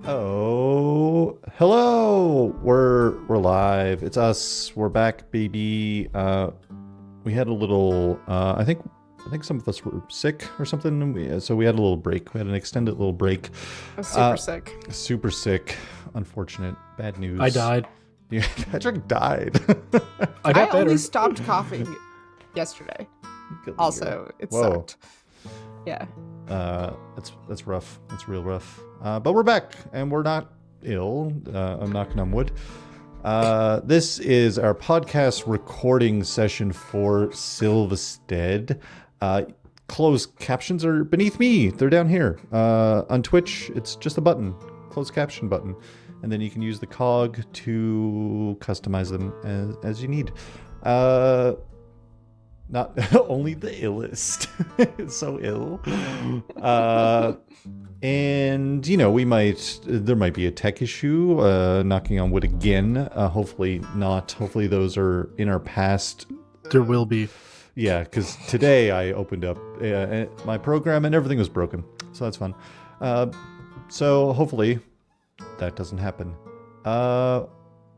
Oh, hello. We're live. It's us. We're back, baby. We had a little. I think some of us were sick or something. So we had a little break. We had an extended little break. I was super sick. Super sick. Unfortunate. Bad news. I died. Yeah, Patrick died. I only stopped coughing yesterday. Also, it sucked. Yeah. That's rough. That's real rough. But we're back, and we're not ill. I'm knocking on wood. This is our podcast recording session for Silvistead. Closed captions are beneath me. They're down here. On Twitch, it's just a button. Closed caption button. And then you can use the cog to customize them as you need. Not only the illest. It's so ill. And, there might be a tech issue, knocking on wood again. Hopefully not. Hopefully those are in our past. There will be. Yeah, because today I opened up my program and everything was broken. So that's fun. So hopefully that doesn't happen.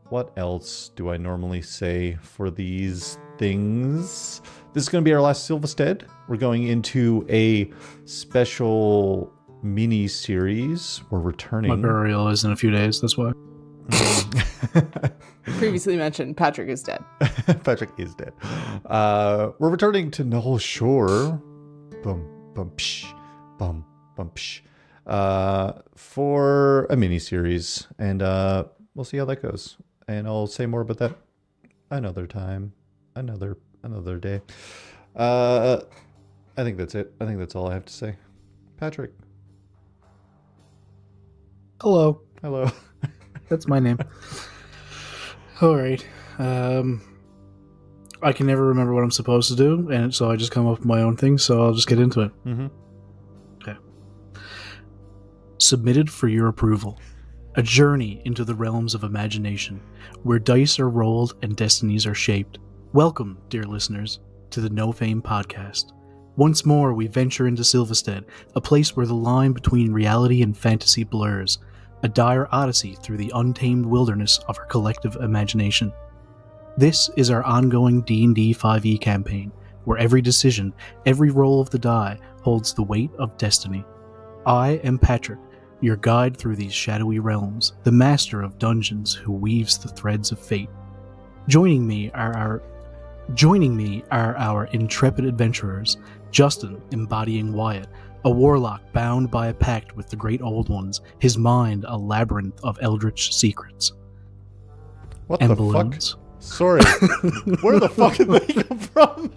What else do I normally say for these things? This is going to be our last Silvistead. We're going into a special mini-series. We're returning. My burial is in a few days, that's why. Previously mentioned, Patrick is dead. Patrick is dead. We're returning to Null Shore. Bum, bum, psh, bum, bum, psh. For a mini-series. And we'll see how that goes. And I'll say more about that another time. Another day. I think that's it. I think that's all I have to say. Patrick. Hello. That's my name. All right. I can never remember what I'm supposed to do, and so I just come up with my own thing, so I'll just get into it. Mm-hmm. Okay. Submitted for your approval. A journey into the realms of imagination, where dice are rolled and destinies are shaped. Welcome, dear listeners, to the No Fame podcast. Once more, we venture into Silvistead, a place where the line between reality and fantasy blurs, a dire odyssey through the untamed wilderness of our collective imagination. This is our ongoing D&D 5e campaign, where every decision, every roll of the die, holds the weight of destiny. I am Patrick, your guide through these shadowy realms, the master of dungeons who weaves the threads of fate. Joining me are our intrepid adventurers, Justin embodying Wyatt, a warlock bound by a pact with the Great Old Ones, his mind a labyrinth of eldritch secrets. What and the balloons. fuck? Sorry. Where the fuck did they come from?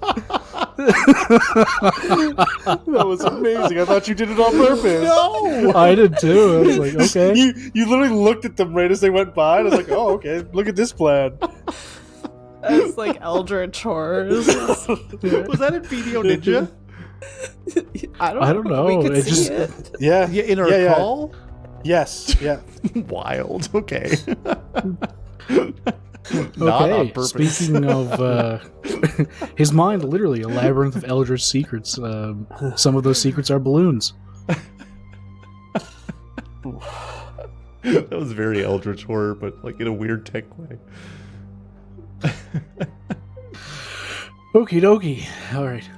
That was amazing. I thought you did it on purpose. No! I did too. I was like, okay. You literally looked at them right as they went by, and I was like, oh, okay, look at this plan. It's like eldritch horrors. Was that in Video Ninja? I don't know. We could It see just- it. Yeah. In our call? Yes. Yeah. Wild. Okay. Not Okay, on purpose. speaking of his mind, literally a labyrinth of eldritch secrets. Some of those secrets are balloons. That was very Eldritch Horror, but like in a weird tech way. Okie dokie. Alright.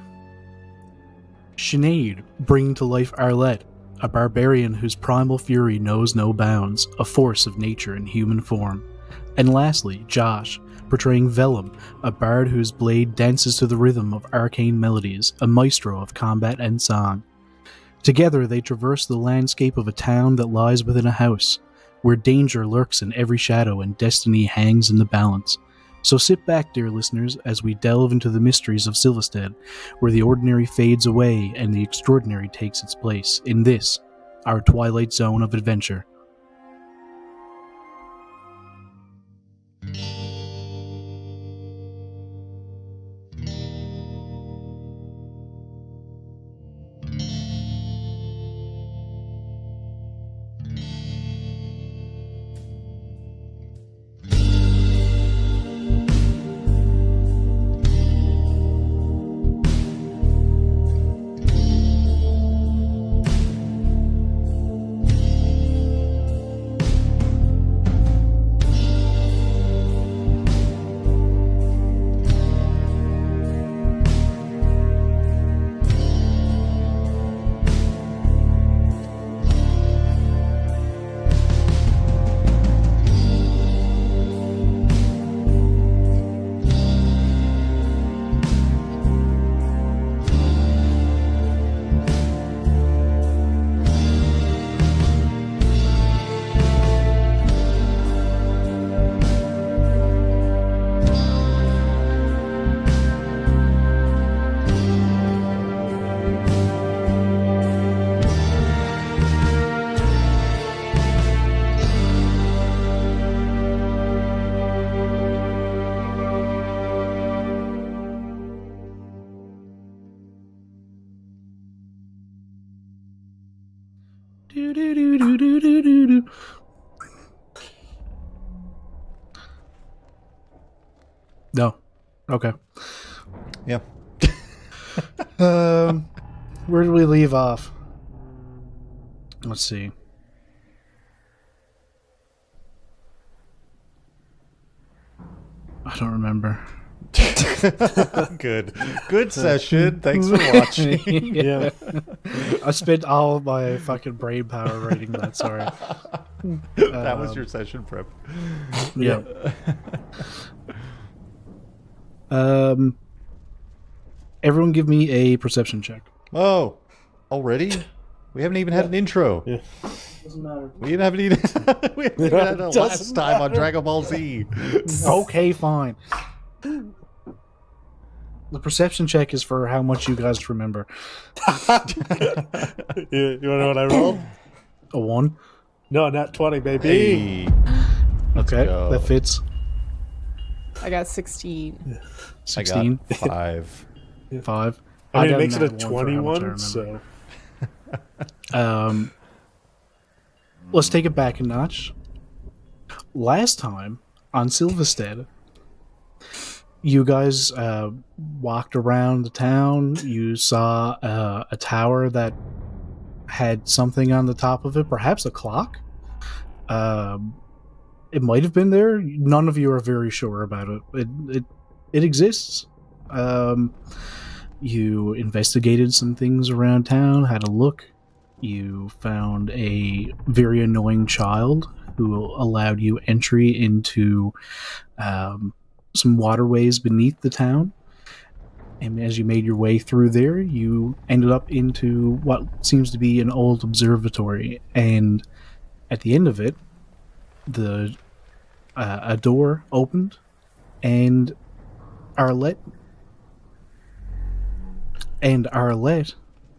Sinéad, bringing to life Arlette, a barbarian whose primal fury knows no bounds, a force of nature in human form. And lastly, Josh, portraying Velum, a bard whose blade dances to the rhythm of arcane melodies, a maestro of combat and song. Together they traverse the landscape of a town that lies within a house, where danger lurks in every shadow and destiny hangs in the balance. So sit back, dear listeners, as we delve into the mysteries of Silvistead, where the ordinary fades away and the extraordinary takes its place in this, our twilight zone of adventure. No. Okay. Yeah. Where did we leave off? Let's see. I don't remember. Good session. Thanks for watching. Yeah. I spent all my fucking brain power writing that. Sorry. That was your session prep. Yeah. Everyone give me a perception check. Oh, already? We haven't even had an intro. Yeah. Doesn't matter. We haven't even had a last time on Dragon Ball Z. Okay, fine. The perception check is for how much you guys remember. You want to know what I rolled? A 1? No, not 20, baby. Hey. Okay, go. that fits. I got 16. 16? I got 5. 5. I mean, it got makes it a nat 1 for how much I 21, remember. so... Let's take it back a notch. Last time on Silvistead, you guys walked around the town. You saw a tower that had something on the top of it, perhaps a clock. It might have been there. None of you are very sure about it. It exists. You investigated some things around town, had a look. You found a very annoying child who allowed you entry into some waterways beneath the town. And as you made your way through there, you ended up into what seems to be an old observatory. And at the end of it, a door opened, and Arlette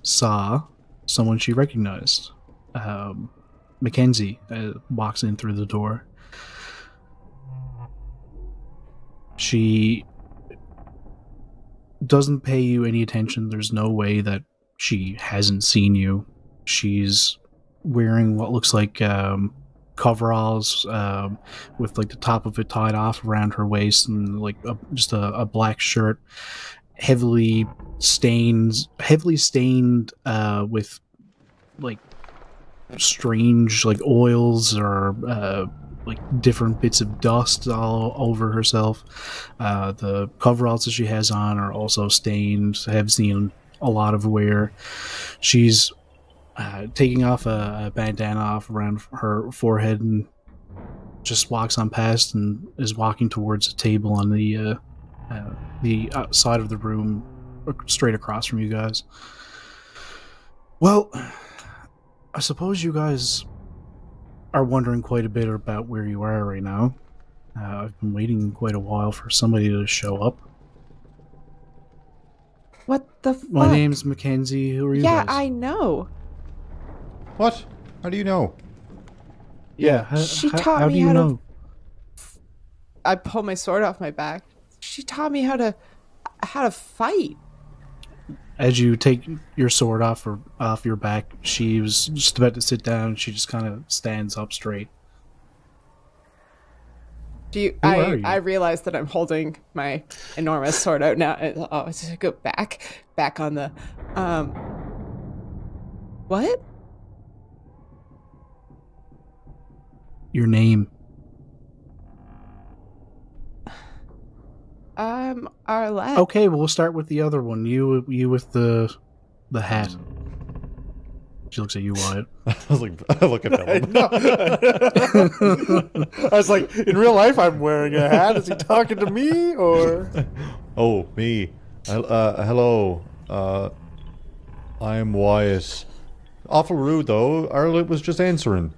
saw someone she recognized. Mackenzie walks in through the door. She doesn't pay you any attention. There's no way that she hasn't seen you. She's wearing what looks like coveralls with like the top of it tied off around her waist, and like just a black shirt, heavily stained with like strange like oils or like different bits of dust all over herself. The coveralls that she has on are also stained, have seen a lot of wear. She's taking off a bandana off around her forehead and just walks on past and is walking towards a table on the side of the room straight across from you guys. Well, I suppose you guys are wondering quite a bit about where you are right now. I've been waiting quite a while for somebody to show up. What the fuck? My name's Mackenzie. Who are you guys? Yeah, I know. What? How do you know? Yeah, She taught how me do you how know? I pulled my sword off my back. She taught me how to fight. As you take your sword off your back, she was just about to sit down. She just kind of stands up straight. I realize that I'm holding my enormous sword out now. Oh, to go back on the what? Your name. Arlette. Okay, well, we'll start with the other one. You with the hat. She looks at you, Wyatt. I was like, I look at Velum. I was like, in real life, I'm wearing a hat. Is he talking to me or? Oh, me. Hello. I'm Wyatt. Awful rude, though. Arlette was just answering.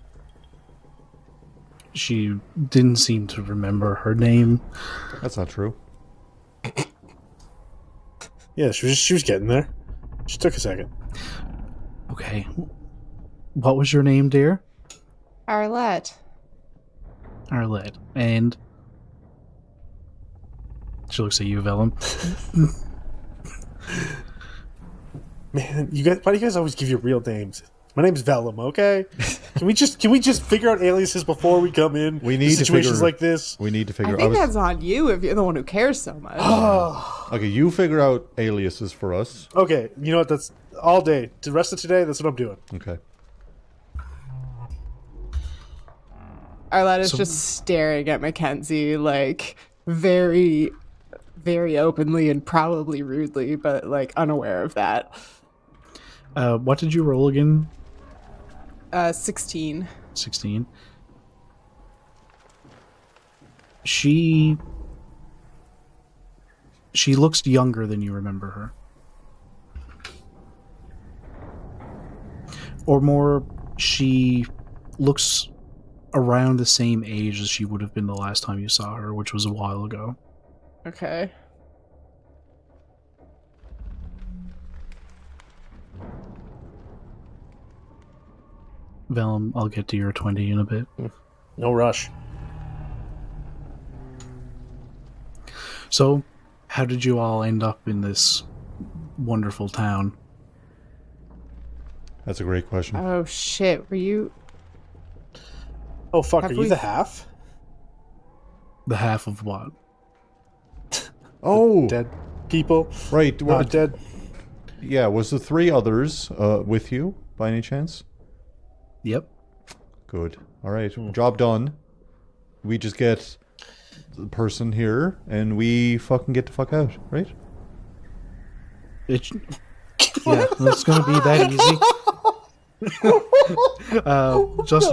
She didn't seem to remember her name. That's not true. Yeah, she was getting there. She took a second. Okay. What was your name, dear? Arlette. Arlette. And she looks at you, Velum. Man, you guys, why do you guys always give your real names? My name's Velum, okay? Can we just figure out aliases before we come in? We need situations like this. We need to figure. I think that's on you if you're the one who cares so much. Okay, you figure out aliases for us. Okay, you know what? That's all day. The rest of today, that's what I'm doing. Okay. Arlette is just staring at Mackenzie, like, very, very openly and probably rudely, but, like, unaware of that. What did you roll again? 16. 16. She looks younger than you remember her. Or more, she looks around the same age as she would have been the last time you saw her, which was a while ago. Okay. Velum, I'll get to your 20 in a bit. No rush. So, how did you all end up in this wonderful town? That's a great question. Oh, shit. Were you... Oh, fuck, Have are you we- the half? The half of what? Oh, Dead people? right. Not dead. Yeah, was the 3 others with you by any chance? Yep. Good. All right, job done. We just get the person here, and we fucking get the fuck out, right? Yeah, it's gonna be that easy.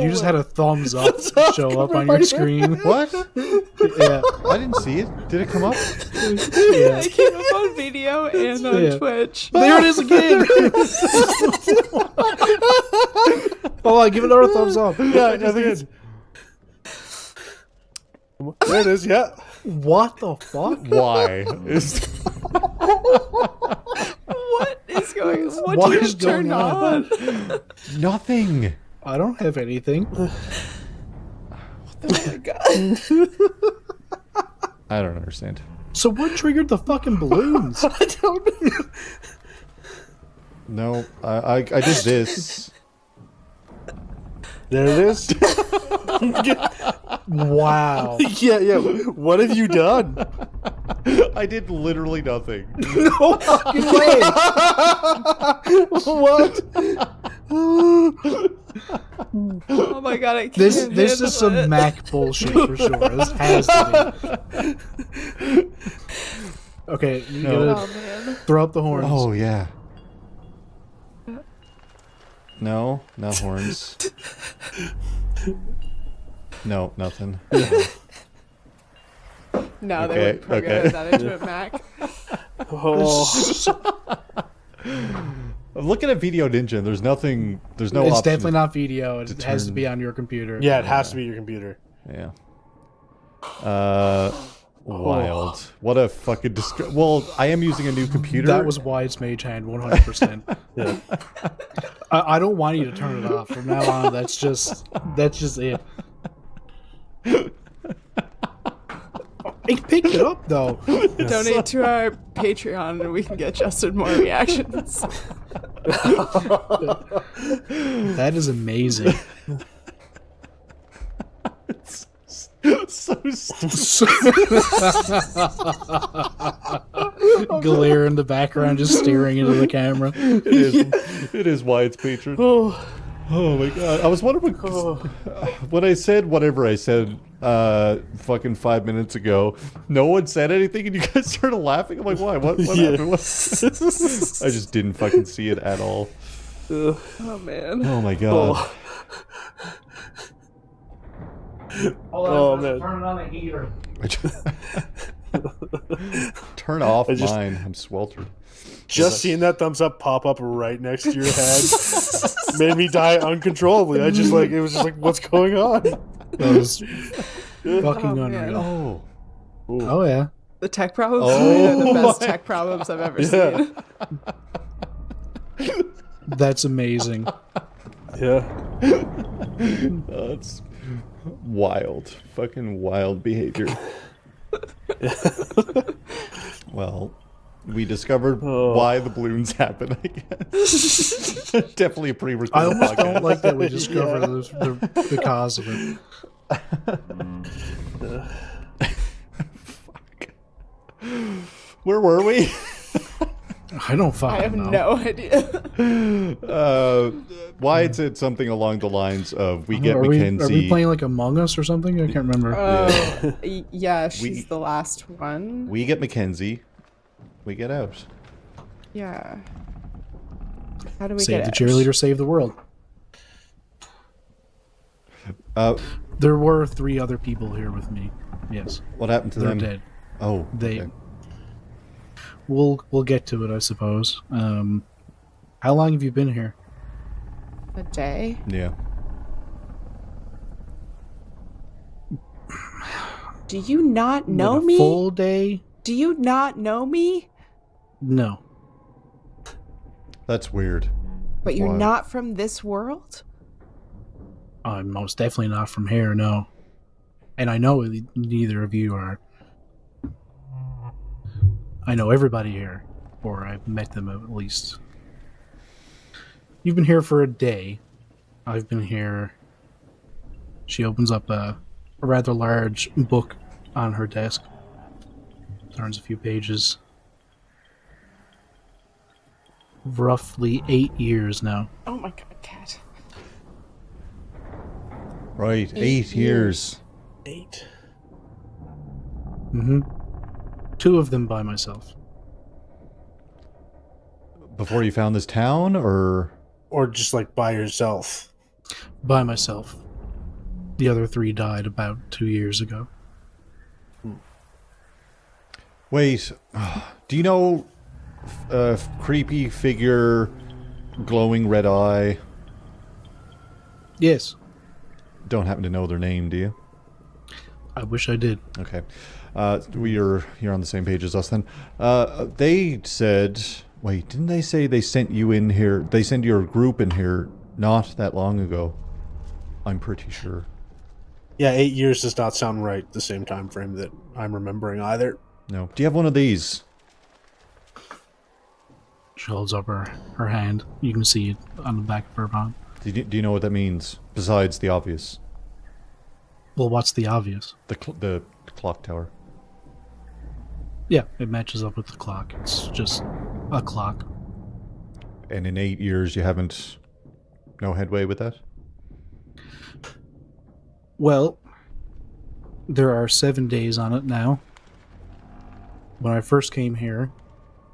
You just had a thumbs up show up on your screen. What? Yeah, I didn't see it. Did it come up? yeah. I came up on video and on Yeah. Twitch. There it is again. Oh, I give it another thumbs up. Yeah, I think it's... There it is, yeah. What the fuck? Why? What is going on? What What did you is going turn on? on? Nothing. I don't have anything. Oh my god. I don't understand. So what triggered the fucking balloons? I don't know. No, I did this. There it is. Wow. yeah. What have you done? I did literally nothing. No fucking way. What? Oh my god, I can't This handle is some it. Mac bullshit for sure. This has to be. Okay, you No. gotta Oh man. throw up the horns. Oh yeah. No horns. No, nothing. No, they Okay, wouldn't program okay. that into a Mac. Oh. I'm looking at Video Ninja. And there's nothing. There's no. It's option. definitely not video. It has to turn- be on your computer. Yeah, it has to be your computer. Yeah. Wild. What a fucking well, I am using a new computer. That was Wyatt's mage hand, 100%. Yeah. I don't want you to turn it off. From now on, that's just it. It picked it up, though. Donate to our Patreon and we can get Justin more reactions. That is amazing. so Glare in the background, just staring into the camera. It is why it's patron. Oh my god. I was wondering when I said whatever I said fucking 5 minutes ago, no one said anything and you guys started laughing. I'm like, why? What happened? What? I just didn't fucking see it at all. Oh man. Oh my god. Oh, man. Turn it on the heater. Turn off I just- mine. I'm sweltered. Just seeing that thumbs up pop up right next to your head made me die uncontrollably. It was just like, what's going on? That was fucking Oh, unreal. Oh. Oh, yeah. The tech problems Oh. are the best tech problems I've ever seen. That's amazing. Yeah. That's wild. Fucking wild behavior. Well, We discovered why the balloons happen, I guess. Definitely a pre-recorded I almost podcast. don't like that we discovered the cause of it. Fuck. Where were we? I don't I fucking have know. no idea. Wyatt said something along the lines of, we get Are Mackenzie. we playing like Among Us or something? I can't remember. Oh, yeah, she's We- the last one. We get Mackenzie. We get out. Yeah. How do we Save get the out? cheerleader, save the world. There were 3 other people here with me. Yes, What happened to they're them? dead. Oh, They. okay. We'll get to it, I suppose. How long have you been here? A day? Yeah. Do you not know Like a me? full day? Do you not know me? No. That's weird. But you're Why? not from this world? I'm most definitely not from here, no. And I know neither of you are. I know everybody here, or I've met them at least. You've been here for a day. I've been here. She opens up a rather large book on her desk. Turns a few pages. Roughly 8 years now. Oh my god, Cat. Right, 8 years. 8. Mm-hmm. 2 of them by myself. Before you found this town, or? Or just like by yourself. By myself. The other 3 died about 2 years ago. Wait, do you know a creepy figure, glowing red eye? Yes, Don't happen to know their name, do you? I wish I did. Okay. You're on the same page as us then. They said... Wait, didn't they say they sent you in here? They sent your group in here not that long ago. I'm pretty sure. Yeah, 8 years does not sound right, the same time frame that I'm remembering either. No. Do you have one of these? She holds up her hand. You can see it on the back of her palm. Do you know what that means? Besides the obvious. Well, what's the obvious? The clock tower. Yeah, it matches up with the clock. It's just a clock. And in 8 years you haven't... No headway with that? Well, there are 7 days on it now. When I first came here,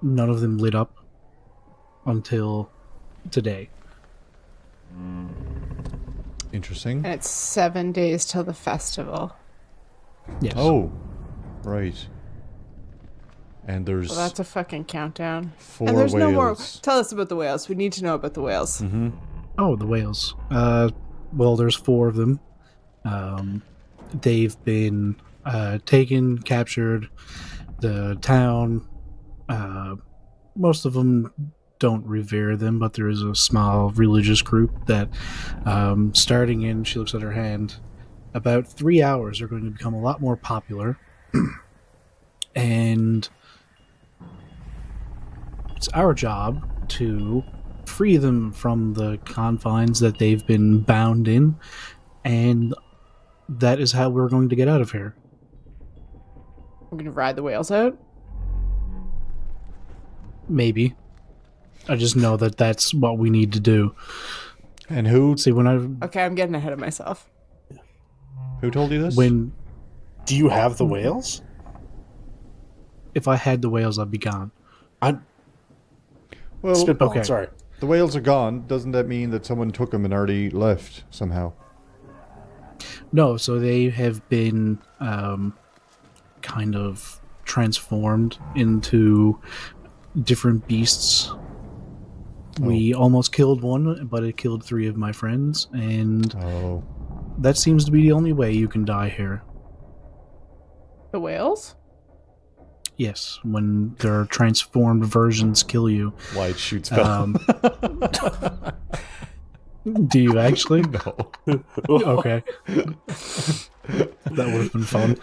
none of them lit up until today. Interesting. And it's 7 days till the festival. Yes. Oh, right. And there's Well, that's a fucking countdown. 4 And there's whales. no more. Tell us about the whales. We need to know about the whales. Mm-hmm. Oh, the whales. Well, there's 4 of them. They've been taken, captured. The town, most of them don't revere them, but there is a small religious group that, starting in, she looks at her hand, about 3 hours are going to become a lot more popular. And it's our job to free them from the confines that they've been bound in, and that is how we're going to get out of here. We're going to ride the whales out. Maybe. I just know that that's what we need to do. And who See, when Okay, I'm getting ahead of myself. told you this? Do you have the whales? if I had the whales, I'd be gone. I'm Well, spitballing, okay. sorry. the whales are gone. Doesn't that mean that someone took them and already left somehow? No, so they have been kind of transformed into different beasts. We almost killed one, but it killed 3 of my friends, and Oh. that seems to be the only way you can die here. The whales? Yes, when their transformed versions kill you. Wyatt shoots Velum. Do you actually? No. Okay. That would have been fun.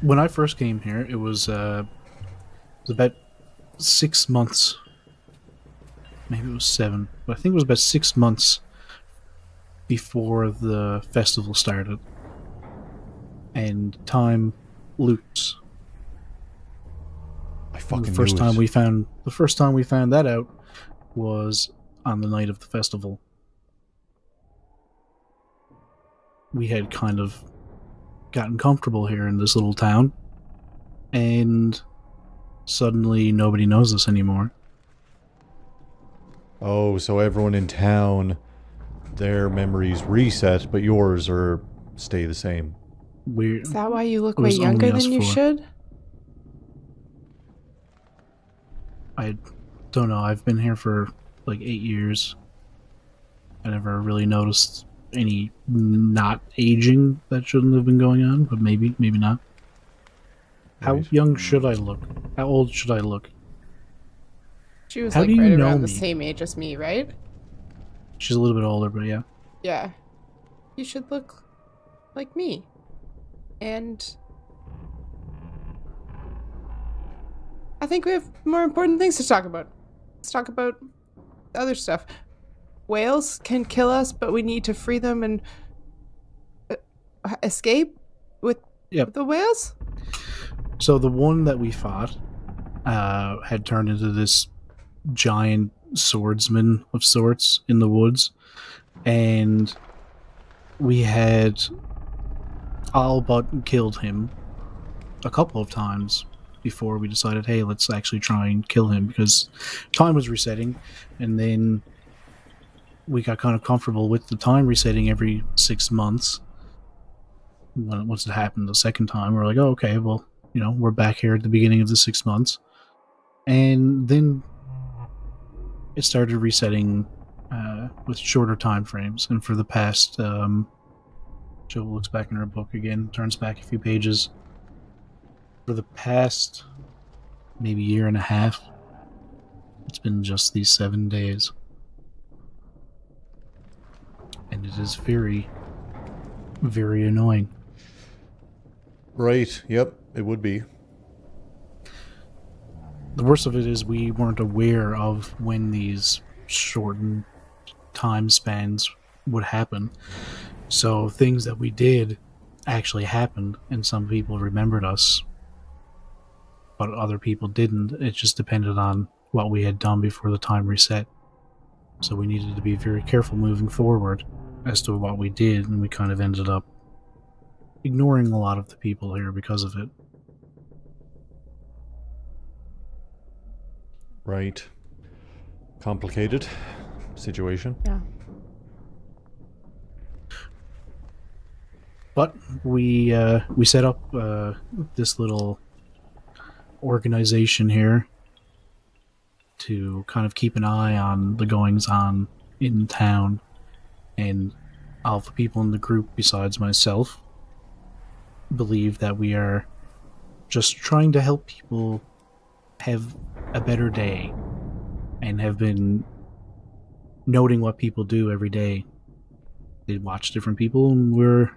when I first came here, it was about 6 months. Maybe it was 7, but I think it was about 6 months before the festival started. And time loops. I fucking The first knew it. time we found that out was on the night of the festival. We had kind of gotten comfortable here in this little town, and suddenly nobody knows us anymore. Oh, so everyone in town, their memories reset, but yours stay the same. Is that why you look It way was younger only us than you 4. should? I don't know. I've been here for like 8 years. I never really noticed any not aging that shouldn't have been going on, but maybe not. How Right. young should I look? How old should I look? She was How like do you right know around the me? same age as me, right? She's a little bit older, but yeah. Yeah. You should look like me. And I think we have more important things to talk about. Let's talk about other stuff. Whales can kill us, but we need to free them and escape with Yep. the whales? So the one that we fought had turned into this giant swordsman of sorts in the woods, and we had all but killed him a couple of times before we decided, hey, let's actually try and kill him, because time was resetting, and then we got kind of comfortable with the time resetting every 6 months. Once it happened the second time, we're like, oh, okay, well, we're back here at the beginning of the 6 months. And then it started resetting with shorter time frames. And for the past, Jill looks back in her book again, turns back a few pages. For the past maybe year and a half, it's been just these 7 days. And it is very, very annoying. Right, yep, it would be. The worst of it is we weren't aware of when these shortened time spans would happen. So things that we did actually happened, and some people remembered us, but other people didn't. It just depended on what we had done before the time reset. So we needed to be very careful moving forward as to what we did, and we kind of ended up ignoring a lot of the people here because of it. Right. Complicated situation. Yeah. But we set up this little organization here to kind of keep an eye on the goings on in town, and all the people in the group besides myself believe that we are just trying to help people have a better day, and have been noting what people do every day. They watch different people, and we're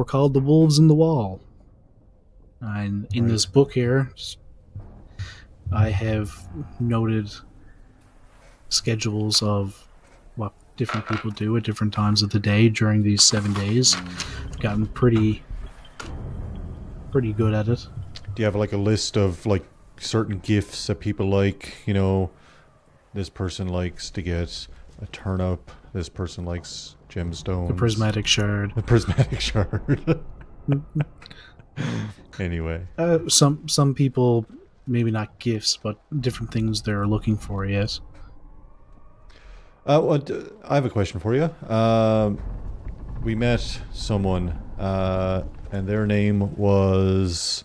called the Wolves in the Wall. And in this book here, I have noted schedules of what different people do at different times of the day during these 7 days. Gotten pretty good at it. Do you have like a list of like certain gifts that people like? This person likes to get a turnip. This person likes gemstones. The prismatic shard. The prismatic shard. Anyway. Some people, maybe not gifts, but different things they're looking for, yes. I have a question for you. We met someone, and their name was...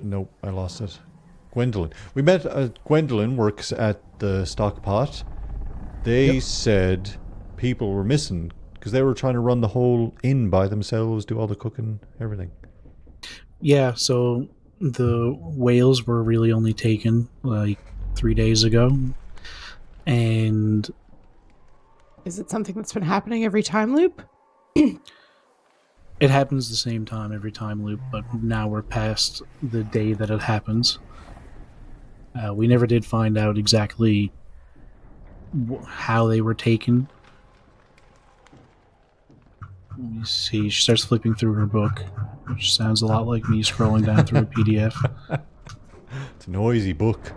No, I lost it. Gwendolyn. We met... Gwendolyn works at the Stockpot. They said people were missing because they were trying to run the whole inn by themselves, do all the cooking, everything. Yeah, so the whales were really only taken like 3 days ago. And Is it something that's been happening every time loop? It happens the same time every time loop, but now we're past the day that it happens. We never did find out exactly how they were taken. Let me see. She starts flipping through her book, which sounds a lot like me scrolling down through a PDF. It's a noisy book.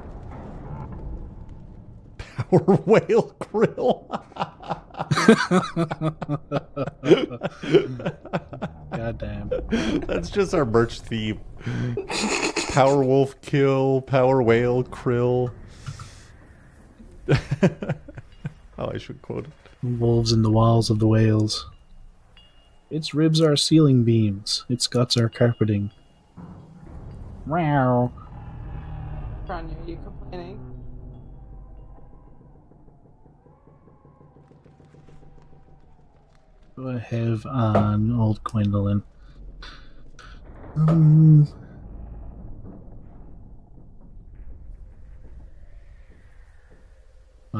Power whale krill. God damn. That's just our merch theme. Power wolf kill, power whale krill. Oh, I should quote it. Wolves in the walls of the whales. Its ribs are ceiling beams. Its guts are carpeting. Meow. Ron, are you complaining? What do I have on old Gwendolyn? I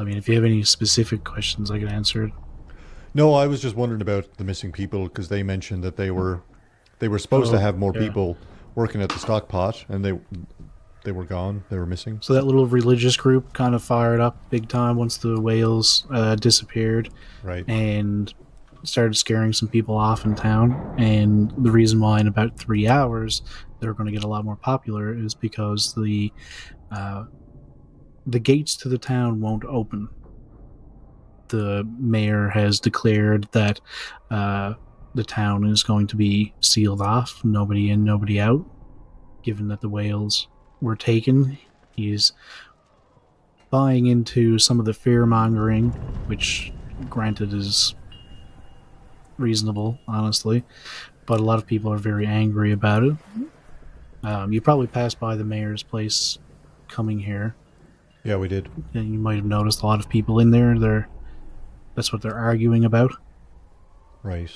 mean, if you have any specific questions, I can answer it. No, I was just wondering about the missing people because they mentioned that they were supposed to have more people working at the stock pot, and they were gone. They were missing. So that little religious group kind of fired up big time once the whales disappeared, Right. and started scaring some people off in town. And the reason why in about 3 hours they're going to get a lot more popular is because the gates to the town won't open. The mayor has declared that the town is going to be sealed off, nobody in, nobody out. Given that the whales were taken, he's buying into some of the fear-mongering, which, granted, is reasonable, honestly, but a lot of people are very angry about it. You probably passed by the mayor's place coming here. Yeah, we did. And you might have noticed a lot of people in there. That's what they're arguing about. Right.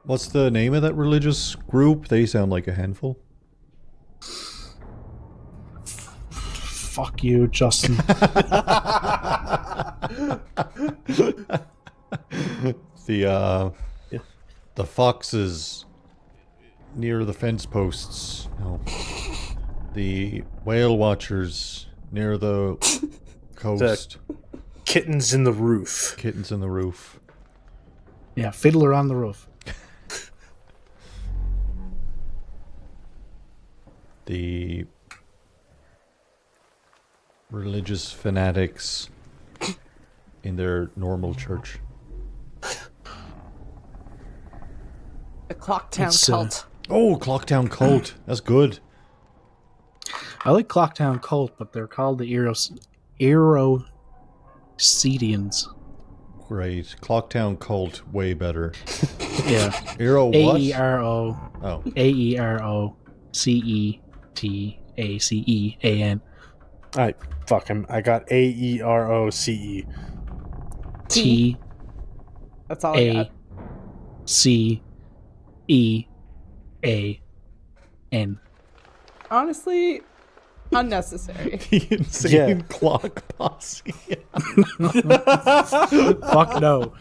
What's the name of that religious group? They sound like a handful. Fuck you, Justin. The foxes near the fence posts. No. The whale watchers near the coast. Kittens in the roof. Kittens in the roof. Yeah, Fiddler on the Roof. The religious fanatics in their normal church. The Clocktown It's, cult. Oh, Clocktown Cult. That's good. I like Clocktown Cult, but they're called the Aerocedians. Great. Clocktown Cult, way better. Yeah. Aero what? A-E-R-O. Oh. A-E-R-O-C-E-T-A-C-E-A-N. Fuck him. I got A-E-R-O-C-E. T That's all I A got. C E A N. Honestly, unnecessary. The insane clock posse. Fuck no.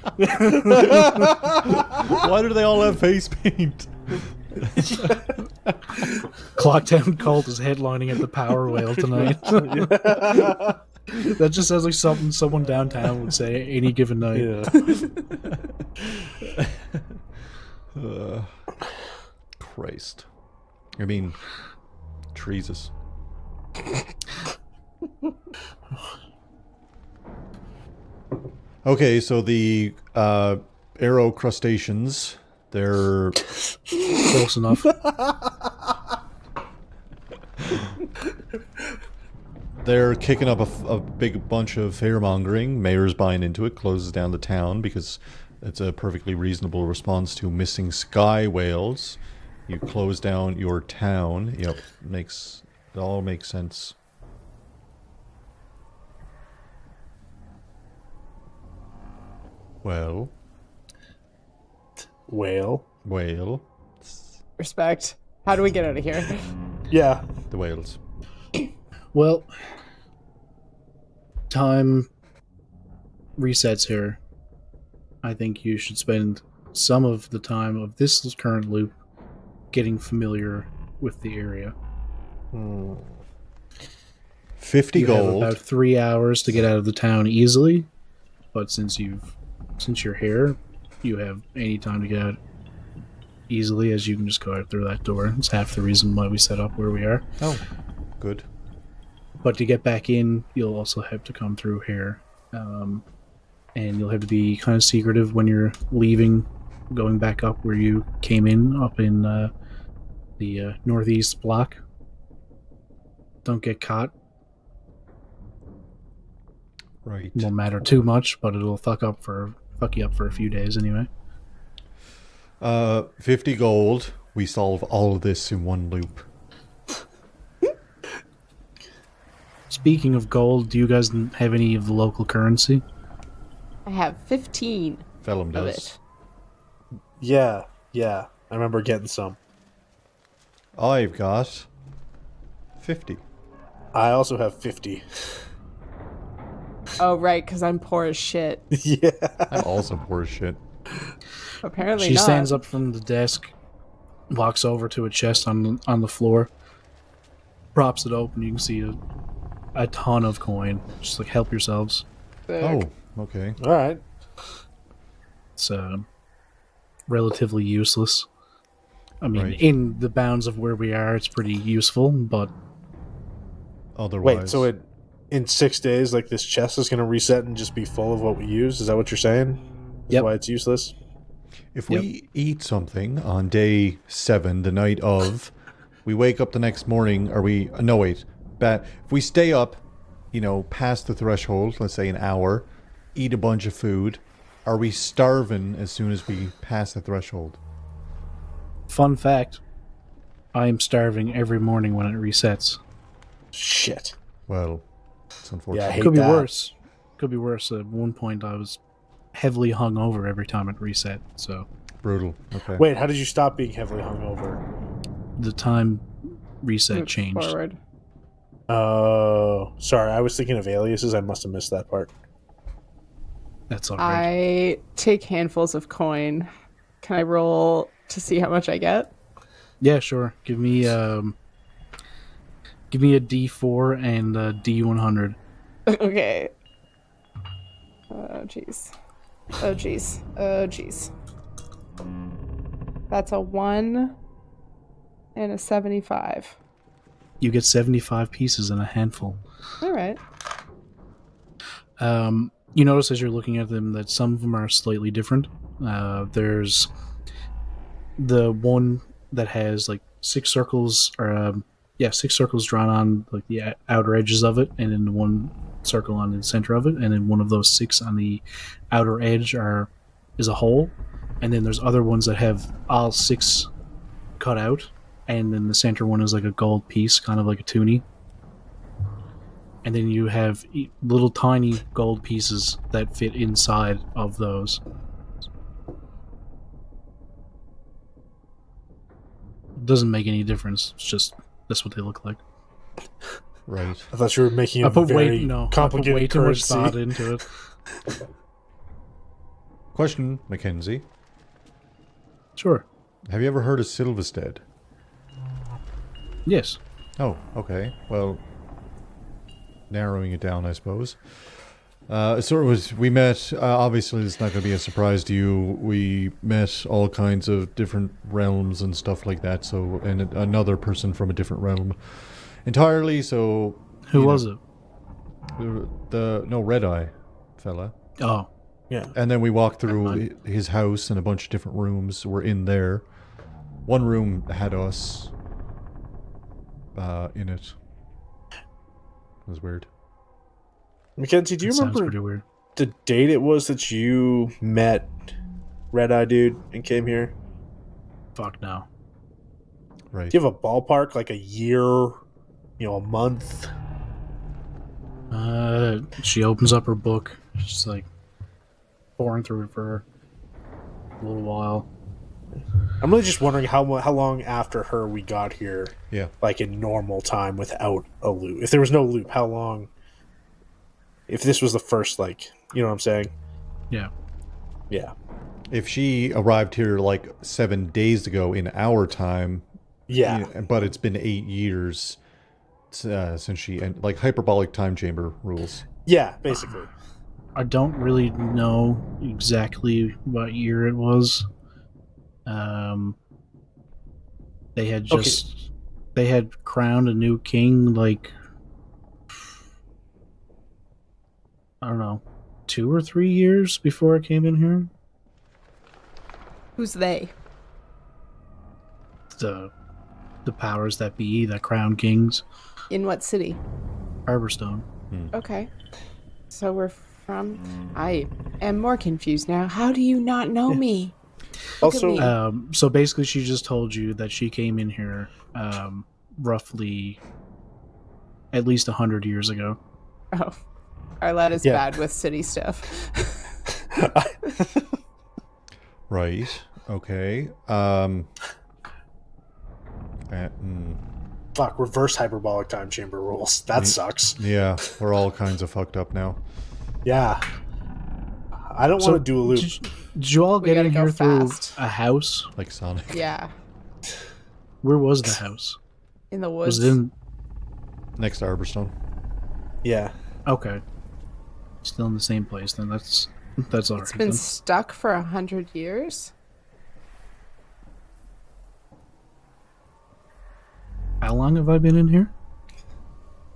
Why do they all have face paint? Clocktown Cult is headlining at the Power Whale tonight. That just sounds like something someone downtown would say any given night. Yeah. Christ. I mean, treasus. Okay, so the arrow crustaceans, they're Close enough. they're kicking up a big bunch of fear-mongering. Mayor's buying into it, closes down the town because it's a perfectly reasonable response to missing sky whales. You close down your town. Yep, it all makes sense. Well, Whale. whale, Respect. How do we get out of here? Yeah. the whales. Well, time resets here. I think you should spend some of the time of this current loop getting familiar with the area. 50 You have gold. about 3 hours to get out of the town easily, but since you're here, you have any time to get out easily, as you can just go out through that door. It's half the reason why we set up where we are. Oh, good. But to get back in, you'll also have to come through here. And you'll have to be kind of secretive when you're leaving, going back up where you came in, up in the northeast block. Don't get caught. Right. It won't matter too much, but it'll fuck you up for a few days anyway. 50 gold. We solve all of this in one loop. Speaking of gold, do you guys have any of the local currency? I have 15 Velum of does. it. Yeah. I remember getting some. I've got 50. I also have 50. Oh, right, because I'm poor as shit. Yeah. I'm also poor as shit. Apparently She not. stands up from the desk, walks over to a chest on the floor, props it open. You can see a ton of coin. Just like, help yourselves. Sick. Oh, okay. All right. It's relatively useless. I mean, Right. in the bounds of where we are, it's pretty useful, but Otherwise. Wait, so in 6 days, like, this chest is going to reset and just be full of what we use? Is that what you're saying? That's Yep. why it's useless? If we eat something on day 7, the night of, we wake up the next morning, if we stay up, past the threshold, let's say an hour, eat a bunch of food, are we starving as soon as we pass the threshold? fun fact, I am starving every morning when it resets. Shit. Well, it's unfortunate. Yeah, I hate Could be that. worse. Could be worse. At one point, I was heavily hungover every time it reset, so Brutal. Okay. Wait, how did you stop being heavily hungover? the time reset Move changed. forward. Oh, sorry. I was thinking of aliases. I must have missed that part. That's all right. I take handfuls of coin. Can I roll to see how much I get? Yeah, sure. Give me a D4 and a D100. Okay. Oh, jeez. Oh, jeez. Oh, jeez. That's a 1 and a 75. You get 75 pieces in a handful. All right. You notice as you're looking at them that some of them are slightly different. There's the one that has like 6 circles, or 6 circles drawn on like the outer edges of it, and then one circle on the center of it, and then one of those 6 on the outer edge is a hole, and then there's other ones that have all 6 cut out, and then the center one is like a gold piece, kind of like a toonie. And then you have little tiny gold pieces that fit inside of those. Doesn't make any difference. It's just that's what they look like. Right. I thought you were making a I put very way complicated too much currency. thought into it. Question, Mackenzie. Sure. Have you ever heard of Silvistead? Yes. Oh, okay. Well, narrowing it down, I suppose. We met, obviously it's not going to be a surprise to you, we met all kinds of different realms and stuff like that, and another person from a different realm entirely, so... Who was it? Red Eye fella. Oh. Yeah. And then we walked through his house and a bunch of different rooms were in there. One room had us in it. It was weird. Mackenzie, do you Sounds remember pretty weird. the date it was that you met Red Eye Dude and came here? Fuck no. Right. Do you have a ballpark, like a year, a month? She opens up her book. She's like pouring through it for a little while. I'm really just wondering how long after her we got here, Yeah. like in normal time without a loop. If there was no loop, how long? If this was the first, you know what I'm saying? Yeah. Yeah. If she arrived here like 7 days ago in our time, Yeah. but it's been 8 years since she like hyperbolic time chamber rules. Yeah, basically. I don't really know exactly what year it was. They had they had crowned a new king like I don't know, 2 or 3 years before I came in here. Who's they? The powers that be, the crown kings, In what city? Arborstone. Okay. So we're from... I am more confused now. How do you not know me? Look at Also, me. So basically, she just told you that she came in here roughly at least 100 years ago. Oh. Arlette is Yeah. bad with city stuff. Right. Okay. fuck, reverse hyperbolic time chamber rules. That sucks. Yeah, we're all kinds of fucked up now. Yeah. I don't want to do a loop. Did you all We get gotta in go here through fast. a house? Like Sonic. Yeah. Where was the house? In the woods. Was it in... Next to Arborstone. Yeah. Okay. Still in the same place, then that's all right. It's been then. stuck for 100 years? How long have I been in here?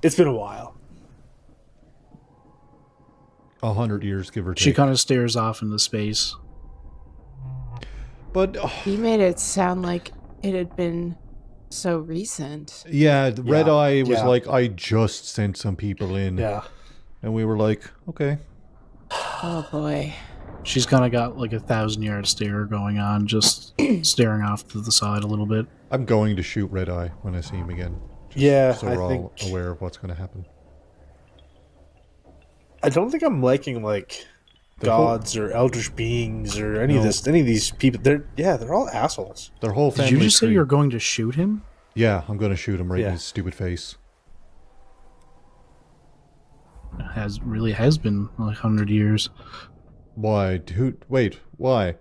It's been a while. 100 years, give or take. She kind of stares off into space. But You made it sound like it had been so recent. yeah, the Red Eye was Yeah. like, I just sent some people in. Yeah. And we were like, okay. Oh boy. She's kind of got like a 1,000-yard stare going on, just staring off to the side a little bit. I'm going to shoot Red Eye when I see him again. Yeah, So I we're all think... aware of what's going to happen. I don't think I'm liking, like, The whole- gods or eldritch beings or any of No. this. Any of these people. They're all assholes. Their whole Did family you just say tree- you're going to shoot him? Yeah, I'm going to shoot him right in Yeah. his stupid face. It really has been like 100 years. Why? Dude, wait, why?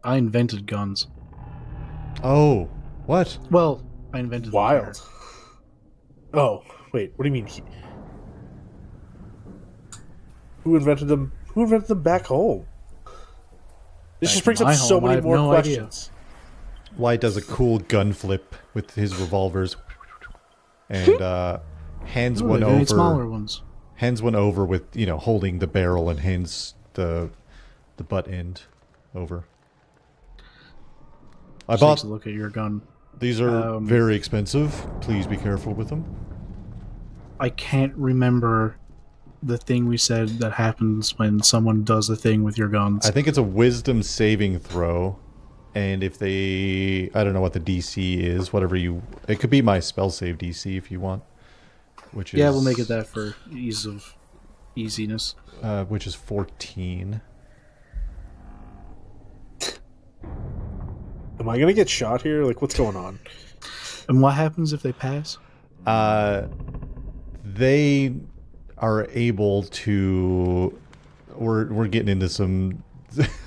I invented guns. Oh, what? Well, I invented Wild. Oh, wait. What do you mean? Who invented them? Who invented them back home? This Back just brings in up my so home, I many have more no idea. questions. Why does a cool gun flip with his revolvers and hands Oh, one they're very over. smaller ones. Hands one over with, holding the barrel and hands the butt end over. I Takes bought a look at your gun. these are very expensive. Please be careful with them. I can't remember the thing we said that happens when someone does a thing with your guns. I think it's a wisdom saving throw. And if I don't know what the DC is, it could be my spell save DC if you want. Which is, yeah, we'll make it that for easiness. Which is 14. Am I gonna get shot here? Like, what's going on? And what happens if they pass? They are able to. We're getting into some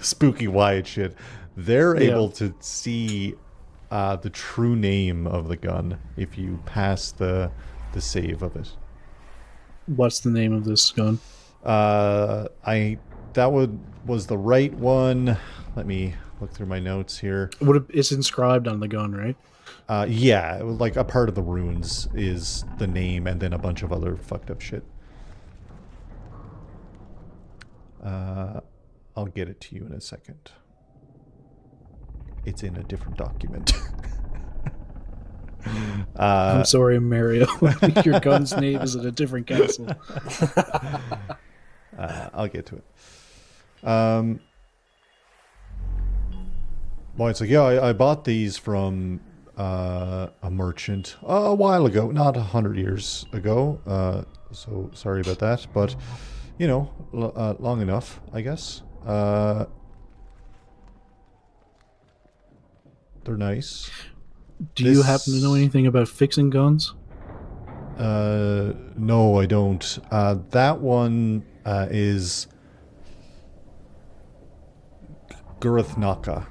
spooky Wyatt shit. They're Yeah. able to see the true name of the gun if you pass the save of it. What's the name of this gun? Was the right one. Let me look through my notes here. It's inscribed on the gun, right? Yeah, like a part of the runes is the name and then a bunch of other fucked up shit. I'll get it to you in a second. It's in a different document. I'm sorry, Mario. Your gun's name is in a different castle. I'll get to it. Well, it's like, yeah, I bought these from a merchant a while ago, not 100 years ago. So sorry about that, but long enough, I guess. They're nice. Do you happen to know anything about fixing guns? No, I don't. That one is Guruthnaka,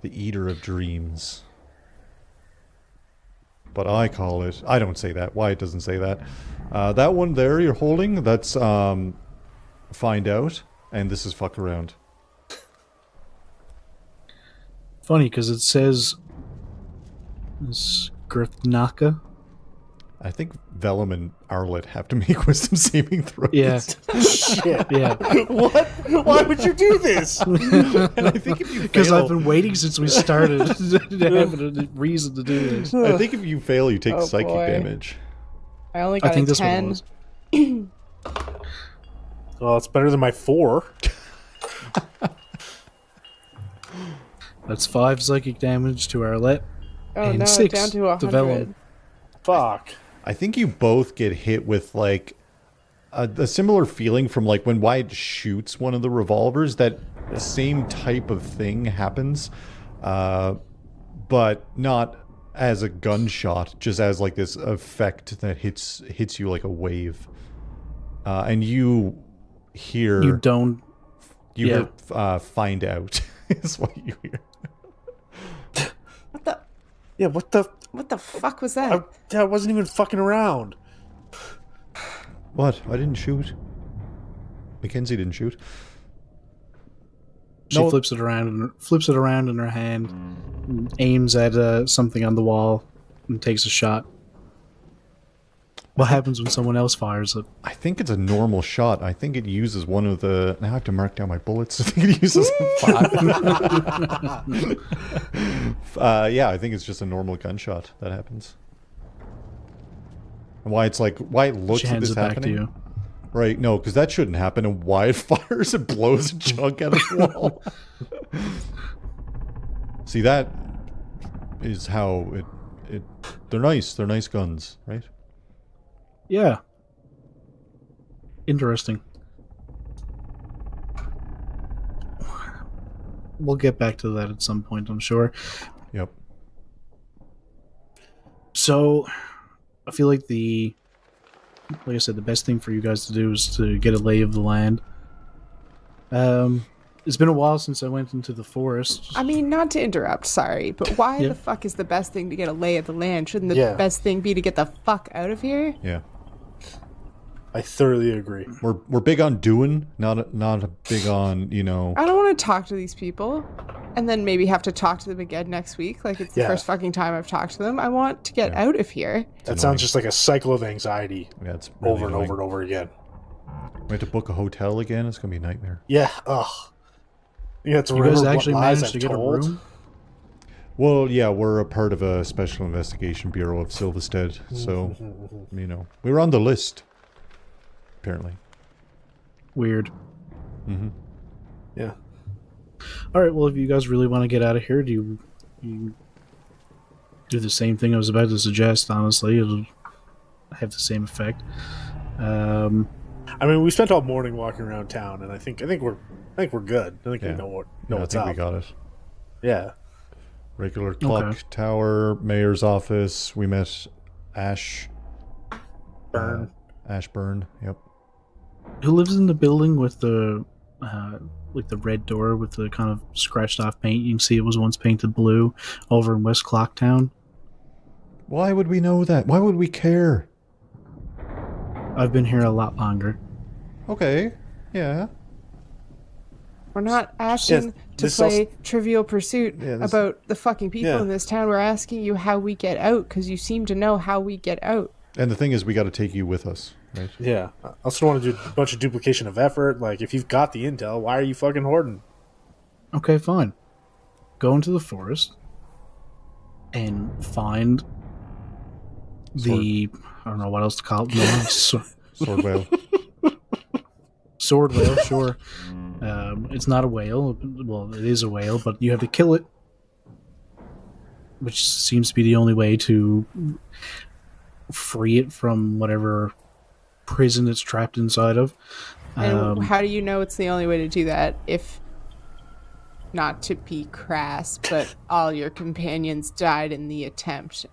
the Eater of Dreams. But I call it... I don't say that. Wyatt doesn't say that. That one there you're holding, that's Find Out, and this is Fuck Around. Funny, because it says Guruthnaka. I think Velum and Arlette have to make wisdom saving throws. Yeah. Shit. Yeah. What? Why would you do this? And I think if you fail... Because I've been waiting since we started to have a reason to do this. I think if you fail, you take Oh, psychic boy. damage. I only I got think a this one 10. was. Well, it's better than my 4. That's 5 psychic damage to Arlette. Oh and no, 6 down to to 100. Velum. Fuck. I think you both get hit with, like, a similar feeling from, like, when Wyatt shoots one of the revolvers, that same type of thing happens, but not as a gunshot, just as, like, this effect that hits you like a wave. And you hear... You don't. You hear, Find Out, is what you hear. What the? Yeah, what the... What the fuck was that? I wasn't even fucking around. What? I didn't shoot. Mackenzie didn't shoot. She No. flips it around in her hand, aims at something on the wall, and takes a shot. What happens when someone else fires it? I think it's a normal shot. I think it uses one of the... Now I have to mark down my bullets. I think it uses 5. Yeah, I think it's just a normal gunshot that happens. And why it looks She at hands this it back happening. to you. Right, no, because that shouldn't happen. And why it fires and blows a chunk out of the wall. See, that is how it... They're nice. They're nice guns, right? Yeah. Interesting. We'll get back to that at some point, I'm sure. Yep. So, I feel like like I said, the best thing for you guys to do is to get a lay of the land. It's been a while since I went into the forest. I mean, not to interrupt, sorry, but why Yeah. the fuck is the best thing to get a lay of the land? Shouldn't the Yeah. best thing be to get the fuck out of here? Yeah. I thoroughly agree. We're big on doing, not big on, you know... I don't want to talk to these people and then maybe have to talk to them again next week. Like, it's the Yeah. first fucking time I've talked to them. I want to get out of here. That sounds just like a cycle of anxiety Yeah, it's really over and annoying. over and over again. We have to book a hotel again. It's gonna be a nightmare. Yeah, ugh. You have to You remember guys actually what lies managed to I've get told. a room? Well, yeah, we're a part of a special investigation bureau of Silvistead, so you know we were on the list. Apparently. Weird. Mm-hmm. Yeah. All right, well, if you guys really want to get out of here, do you do the same thing I was about to suggest, honestly. It'll have the same effect. I mean, we spent all morning walking around town, and I think we're good. I think Yeah. we know I what's think up. we got it. Yeah. Regular clock Okay. tower, mayor's office. We met Ashburn. Yep. Who lives in the building with the like the red door with the kind of scratched off paint? You can see it was once painted blue over in West Clocktown. Why would we know that? Why would we care? I've been here a lot longer. Okay. Yeah. We're not asking to this play also- Trivial Pursuit Yeah, this- about the fucking people Yeah. in this town. We're asking you how we get out, because you seem to know how we get out. And the thing is, we got to take you with us, right? Yeah. I also don't want to do a bunch of duplication of effort. Like, if you've got the intel, why are you fucking hoarding? Okay, fine. Go into the forest and find the I don't know what else to call it. Sword whale. Sword whale, sure. It's not a whale. Well, it is a whale, but you have to kill it, which seems to be the only way to free it from whatever prison it's trapped inside of. And how do you know it's the only way to do that if, not to be crass, but all your companions died in the attempt?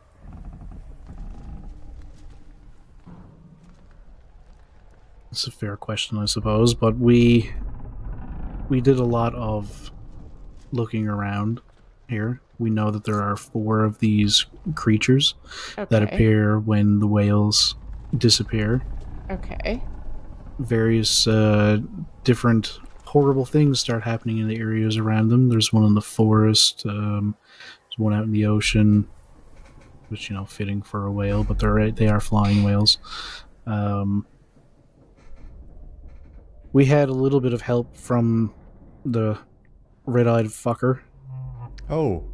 It's a fair question, I suppose, but we we did a lot of looking around here. We know that there are 4 of these creatures that appear when the whales disappear. Okay. Various different horrible things start happening in the areas around them. There's one in the forest, there's one out in the ocean, which, fitting for a whale, but they are flying whales. We had a little bit of help from the red-eyed fucker. Oh.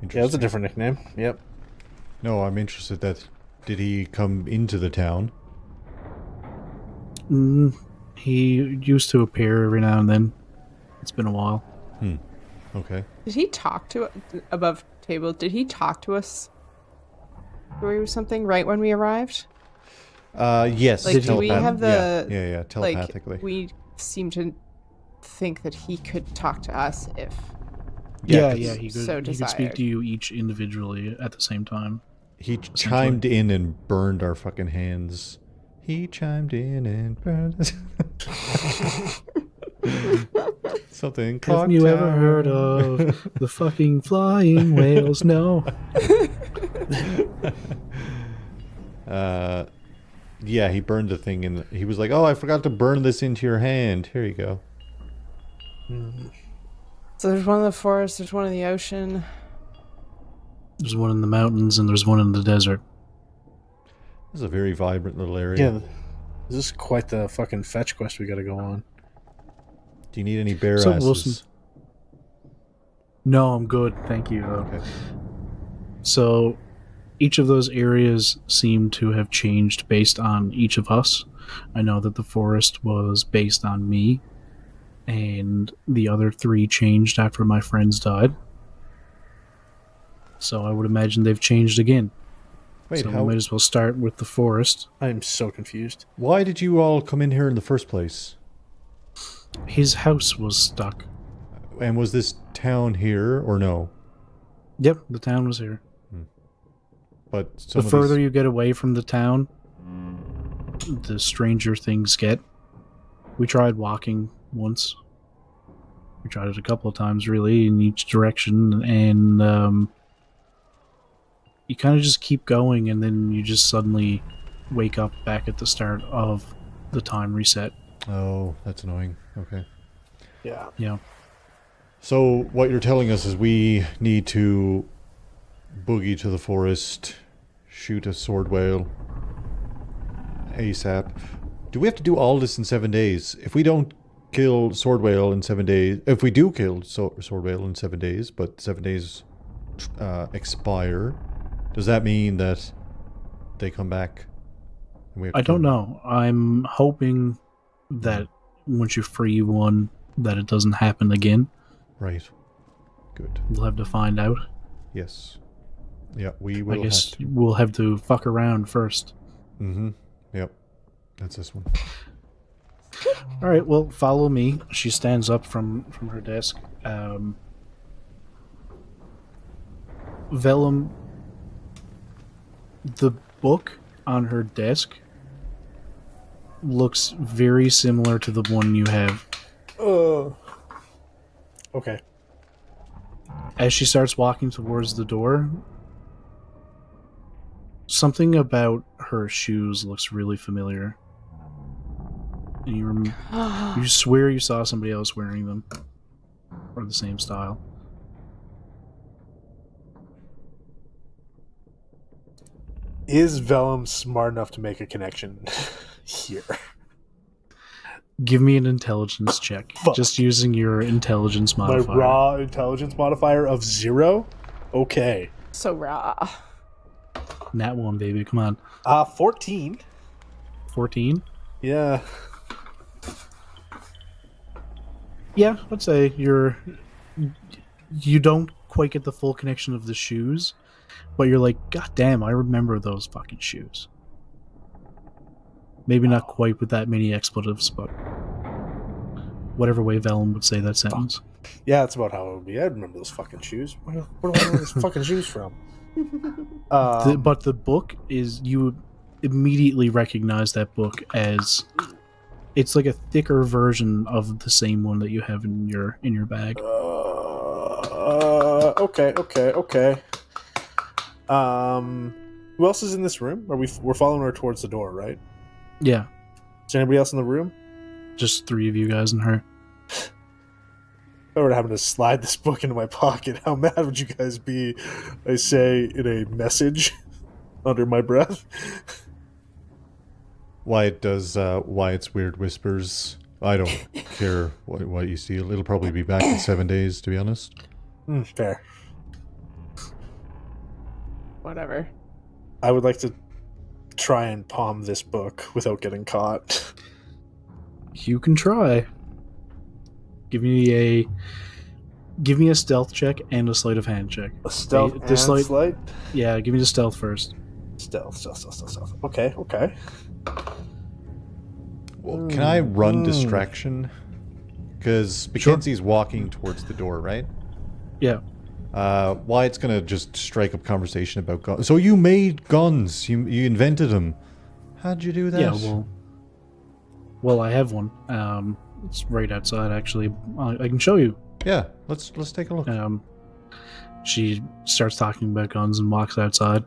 Yeah, that's a different nickname. Yep. No, I'm interested that... Did he come into the town? He used to appear every now and then. It's been a while. Okay. Did he talk to above table? Did he talk to us or something right when we arrived? Yes. Like, do we have the yeah, telepathically. Like, we seem to think that he could talk to us if. Yeah, he could. So he could speak to you each individually at the same time. He chimed in and burned our fucking hands. He chimed in and burned. Something. Have you ever heard of the fucking flying whales? No. Yeah, he burned the thing and he was like, "Oh, I forgot to burn this into your hand. Here you go." So there's one in the forest. There's one in the ocean. There's one in the mountains and there's one in the desert. This is a very vibrant little area. Yeah, this is quite the fucking fetch quest we gotta go on. Do you need any bear So, asses? Wilson. No, I'm good. Thank you. Okay. So, each of those areas seem to have changed based on each of us. I know that the forest was based on me, and the other 3 changed after my friends died. So I would imagine they've changed again. Wait, so how? we might as well start with the forest. I'm so confused. Why did you all come in here in the first place? His house was stuck. And was this town here or no? Yep, the town was here. But The further you get away from the town, the stranger things get. We tried walking once. We tried it a couple of times, really, in each direction, and you kind of just keep going, and then you just suddenly wake up back at the start of the time reset. Oh, that's annoying. Okay. Yeah. Yeah. So what you're telling us is we need to boogie to the forest, shoot a sword whale ASAP. Do we have to do all this in 7 days? If we don't kill sword whale in 7 days, if we do kill sword whale in 7 days, but 7 days expire, does that mean that they come back? And we have to I don't kill know. I'm hoping that once you free one, that it doesn't happen again. them? Right. Good. We'll have to find out. Yes. Yeah, we will I guess have to. we'll have to fuck around first. Mm-hmm. Yep. That's this one. All right, well, follow me. She stands up from her desk. Velum, the book on her desk looks very similar to the one you have. Okay. As she starts walking towards the door, something about her shoes looks really familiar. And you swear you saw somebody else wearing them. Or the same style. Is Velum smart enough to make a connection here? Give me an intelligence check. Fuck. Just using your intelligence modifier. My raw intelligence modifier of 0? Okay. So raw. Nat 1, baby. Come on. 14. 14? Yeah. Yeah, I'd say you don't quite get the full connection of the shoes, but you're like, God damn, I remember those fucking shoes. Maybe not quite with that many expletives, but whatever way Velum would say that sentence. Yeah, that's about how it would be. I remember those fucking shoes. Where do I know those fucking shoes from? But the book is, you immediately recognize that book as It's like a thicker version of the same one that you have in your bag. Okay. Who else is in this room? We're following her towards the door, right? Yeah, Is there anybody else in the room? just 3 of you guys and her. If I were to happen to slide this book into my pocket, how mad would you guys be? I say in a message under my breath. Wyatt does Wyatt's weird whispers. I don't care what you see. It'll probably be back in 7 days, to be honest. Fair. Whatever. I would like to try and palm this book without getting caught. You can try. Give me a stealth check and a sleight of hand check. A stealth The sleight- sleight? Yeah, give me the stealth first. Stealth. Okay. Well, can I run distraction? Because Mackenzie's walking towards the door, right? Yeah. Wyatt's gonna just strike up conversation about guns. So you made guns. You invented them. How'd you do that? Yeah, well, I have one. It's right outside, actually. I can show you. Yeah, let's take a look. She starts talking about guns and walks outside.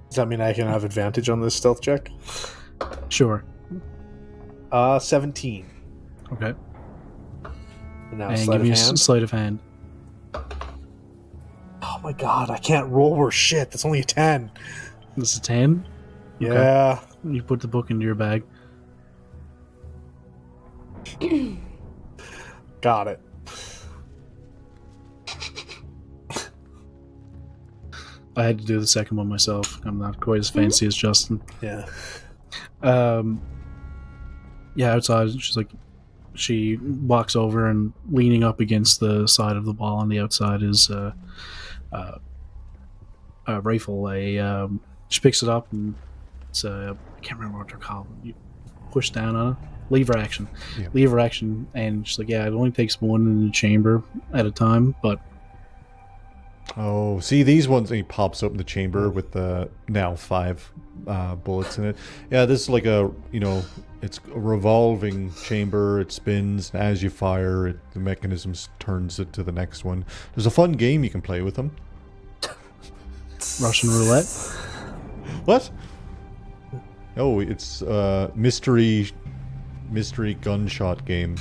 Does that mean I can have advantage on this stealth check? Sure. 17. Okay. And now And sleight give of me a hand. sleight of hand. Oh my god, I can't roll worse shit. That's only a 10. This is 10. Yeah. You put the book into your bag. Got it. I had to do the second one myself. I'm not quite as fancy as Justin. Yeah. Yeah, outside, she walks over and leaning up against the side of the wall on the outside is a rifle. She picks it up and it's I can't remember what they're called. You push down on it. Lever action. Yeah. Lever action, and she's like, yeah, it only takes one in the chamber at a time, but Oh, see these ones. He pops open the chamber with the now 5 bullets in it. Yeah, this is like it's a revolving chamber. It spins, and as you fire, the mechanism turns it to the next one. There's a fun game you can play with them. Russian roulette. What? Oh, it's mystery gunshot game.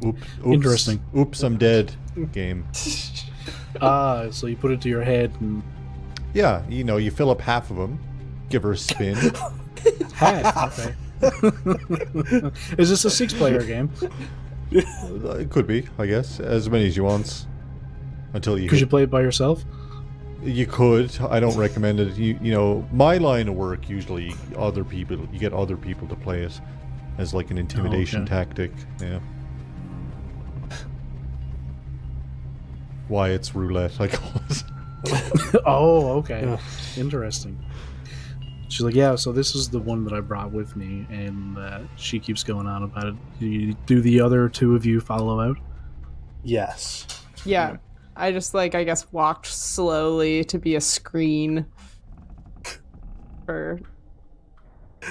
Oops. Interesting. Oops, I'm dead. Game. So you put it to your head and Yeah, you fill up half of them, give her a spin. half. Okay. Is this a 6-player game? It could be, I guess, as many as you want. Until you Could you play it by yourself? You could. I don't recommend it. My line of work usually you get other people to play it as like an intimidation tactic. Yeah. Wyatt's roulette, I call it. Oh, okay. Yeah. Interesting. She's like, yeah, so this is the one that I brought with me, and she keeps going on about it. Do the other 2 of you follow out? Yes. Yeah. I just I guess walked slowly to be a screen for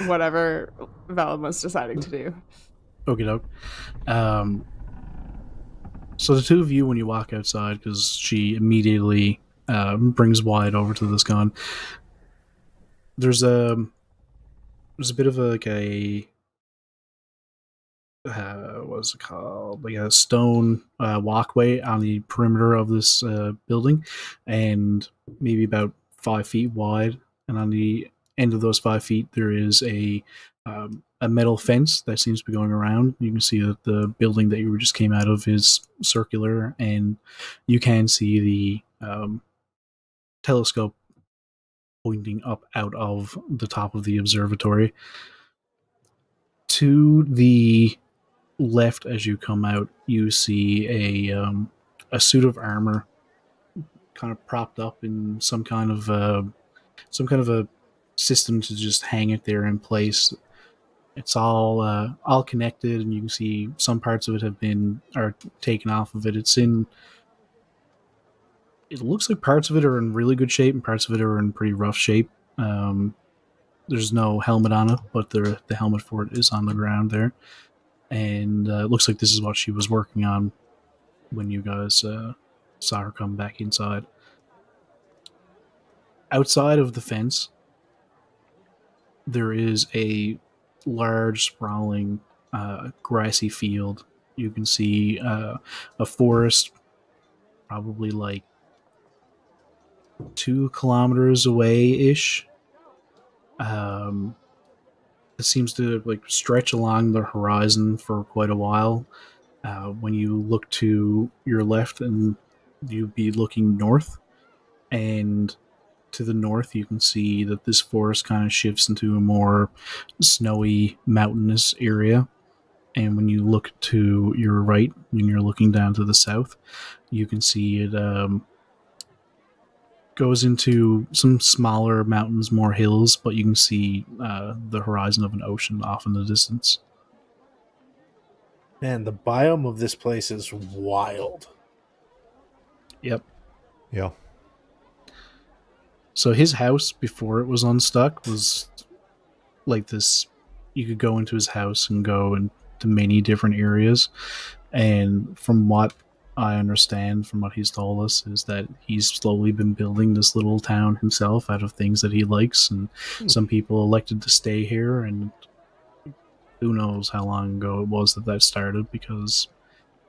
whatever Velum was deciding to do. Okie doke. So the 2 of you, when you walk outside, because she immediately brings Wyatt over to this gun, there's a bit of what's it called? Like a stone walkway on the perimeter of this building, and maybe about 5 feet wide. And on the end of those 5 feet, there is a metal fence that seems to be going around. You can see that the building that you just came out of is circular, and you can see the telescope pointing up out of the top of the observatory. To the left, as you come out, you see a suit of armor, kind of propped up in some kind of a system to just hang it there in place. It's all connected, and you can see some parts of it are taken off of it. It looks like parts of it are in really good shape, and parts of it are in pretty rough shape. There's no helmet on it, but the helmet for it is on the ground there. And it looks like this is what she was working on when you guys saw her come back inside. Outside of the fence, there is a large, sprawling, grassy field. You can see a forest, probably like 2 kilometers away-ish. It seems to like stretch along the horizon for quite a while. When you look to your left, and you'd be looking north, and to the north you can see that this forest kind of shifts into a more snowy, mountainous area. And when you look to your right, when you're looking down to the south, you can see it goes into some smaller mountains, more hills, but you can see the horizon of an ocean off in the distance. Man, the biome of this place is wild. Yep. Yeah. So his house, before it was unstuck, was like this. You could go into his house and go into many different areas. And from what I understand, from what he's told us, is that he's slowly been building this little town himself out of things that he likes. And some people elected to stay here, and who knows how long ago it was that started, because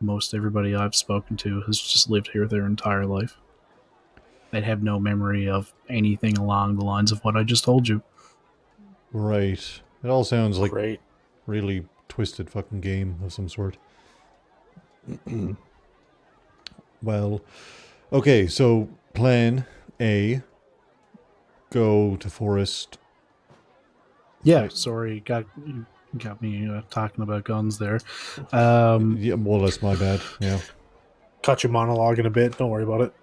most everybody I've spoken to has just lived here their entire life. They have no memory of anything along the lines of what I just told you. Right. It all sounds like Great. really twisted fucking game of some sort. Well, okay, so plan A, go to forest. Yeah, sorry, you got me talking about guns there. Yeah, well, that's my bad, yeah. Cut your monologue in a bit. Don't worry about it.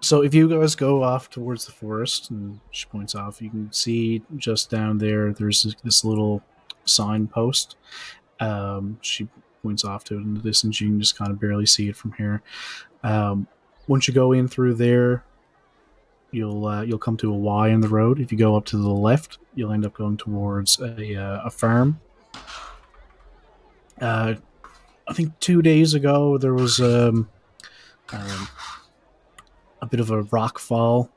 So if you guys go off towards the forest, and she points off, you can see just down there, there's this little signpost. She points off to it in the distance. You can just kind of barely see it from here. Once you go in through there, you'll come to a Y in the road. If you go up to the left, you'll end up going towards a farm. I think 2 days ago there was a bit of a rock fall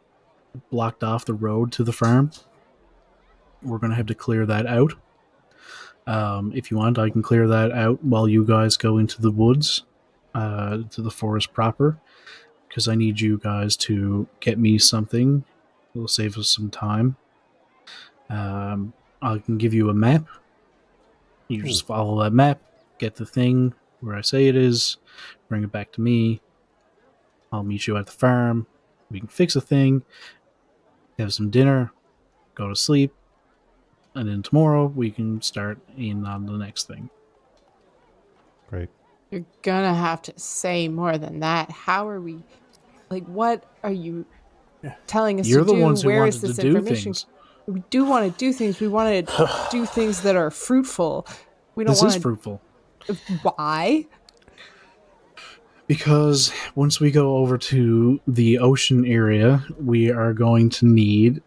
blocked off the road to the farm. We're going to have to clear that out. If you want, I can clear that out while you guys go into the woods, to the forest proper, because I need you guys to get me something. It'll save us some time. I can give you a map. You just follow that map, get the thing where I say it is, bring it back to me. I'll meet you at the farm. We can fix a thing, have some dinner, go to sleep, and then tomorrow we can start in on the next thing. Great. You're gonna have to say more than that. How are we? Like, what are you telling us You're to do? the ones who Where is wanted this to do information? things. We do want to do things. We want to do things that are fruitful. We don't This want is fruitful. Why? Because once we go over to the ocean area, we are going to need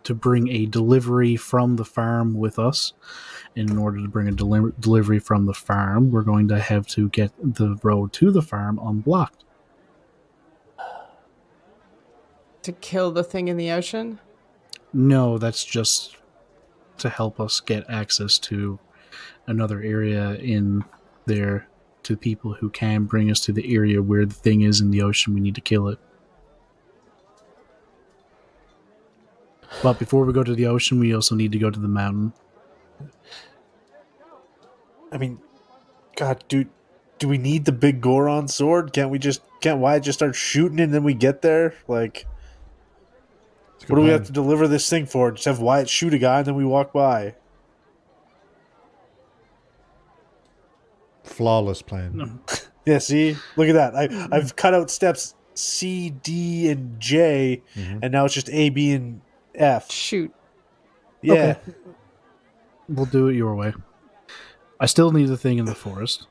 to bring a delivery from the farm with us. And in order to bring a delivery from the farm, we're going to have to get the road to the farm unblocked. To kill the thing in the ocean? No, that's just to help us get access to another area in there, to people who can bring us to the area where the thing is in the ocean. We need to kill it. But before we go to the ocean, we also need to go to the mountain. I mean, God, do we need the big Goron sword? Can't Wyatt just start shooting and then we get there? Like, what do we have to deliver this thing for? Just have Wyatt shoot a guy and then we walk by. Flawless plan. No. Yeah, see? Look at that. I've cut out steps C, D, and J, and now it's just A, B, and F. Shoot. Yeah. Okay. We'll do it your way. I still need the thing in the forest.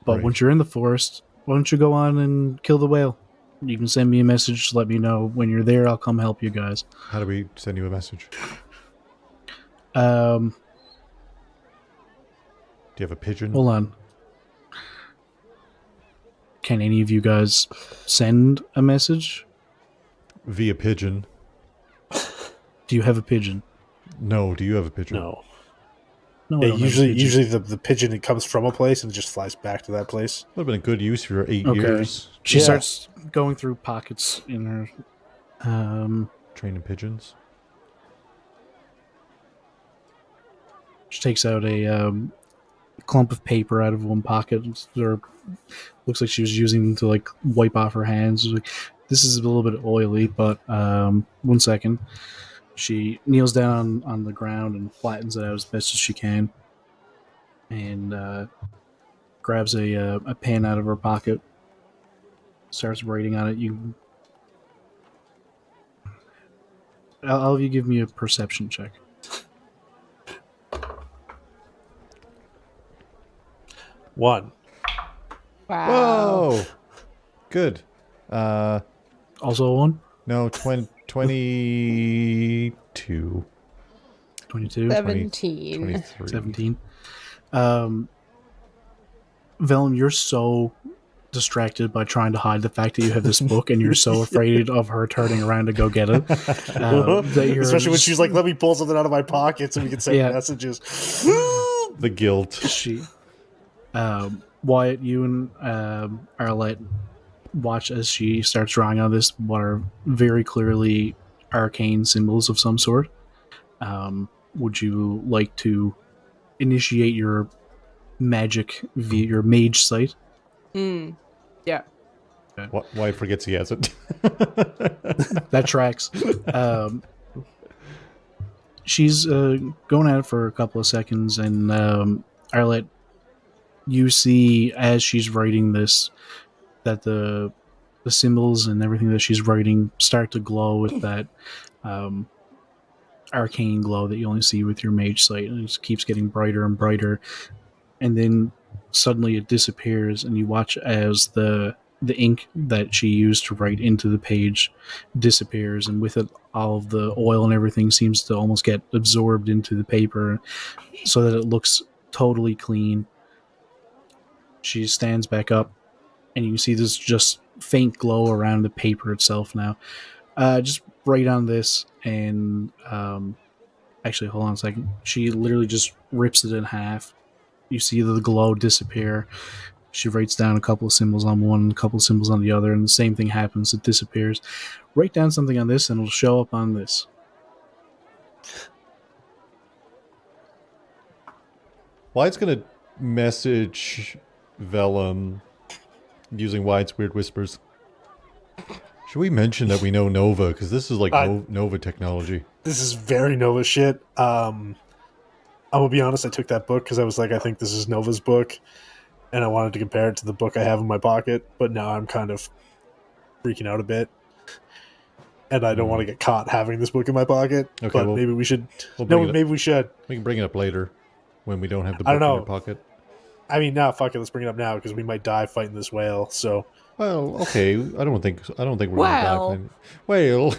But Right. once you're in the forest, why don't you go on and kill the whale? You can send me a message to let me know when you're there. I'll come help you guys. How do we send you a message? Do Do you have a pigeon? hold on. Can any of you guys send a message? Via pigeon. Do you have a pigeon? No, do you have a pigeon? No. No, I Yeah, don't have a pigeon. usually the pigeon, it comes from a place and it just flies back to that place. Would have been a good use for your 8 Okay. years She Yeah. starts going through pockets in her. training pigeons. She takes out a clump of paper out of one pocket. Or looks like she was using them to like wipe off her hands. She's like, this is a little bit oily, but 1 second. She kneels down on the ground and flattens it out as best as she can, and grabs a pen out of her pocket. Starts writing on it. I'll have you give me a perception check. 1. Wow. Whoa! Good. Also a 1? No, 22. 22? 17. 23. 17. Velum, you're so distracted by trying to hide the fact that you have this book and you're so afraid of her turning around to go get it. That you're Especially when just- she's like, let me pull something out of my pocket so we can send Yeah. messages. The guilt. She, Wyatt, you and Arlette watch as she starts drawing on this, what are very clearly arcane symbols of some sort. Would you like to initiate your magic via your mage sight? Yeah. Why forgets he has it? That tracks. She's going at it for a couple of seconds, and Arlette, you see as she's writing this that the symbols and everything that she's writing start to glow with that arcane glow that you only see with your mage sight, and it just keeps getting brighter and brighter, and then suddenly it disappears, and you watch as the ink that she used to write into the page disappears, and with it all of the oil and everything seems to almost get absorbed into the paper so that it looks totally clean. She stands back up, and you can see this just faint glow around the paper itself now. Just write on this, and actually, hold on a second. She literally just rips it in half. You see the glow disappear. She writes down a couple of symbols on one, a couple of symbols on the other, and the same thing happens. It disappears. Write down something on this, and it'll show up on this. Wyatt's gonna message Velum using Wyatt's weird whispers. Should we mention that we know Nova? Because this is like Nova technology. This is very Nova shit. I'm gonna be honest, I took that book because I was like, I think this is Nova's book, and I wanted to compare it to the book I have in my pocket, but now I'm kind of freaking out a bit. And I don't want to get caught having this book in my pocket. Okay, but well, maybe we should. bring it up. Maybe we should. We can bring it up later when we don't have the I book don't in know. our pocket. I mean, nah, fuck it. Let's bring it up now because we might die fighting this whale. So, Well, okay. I don't think we're Well. gonna die. Well,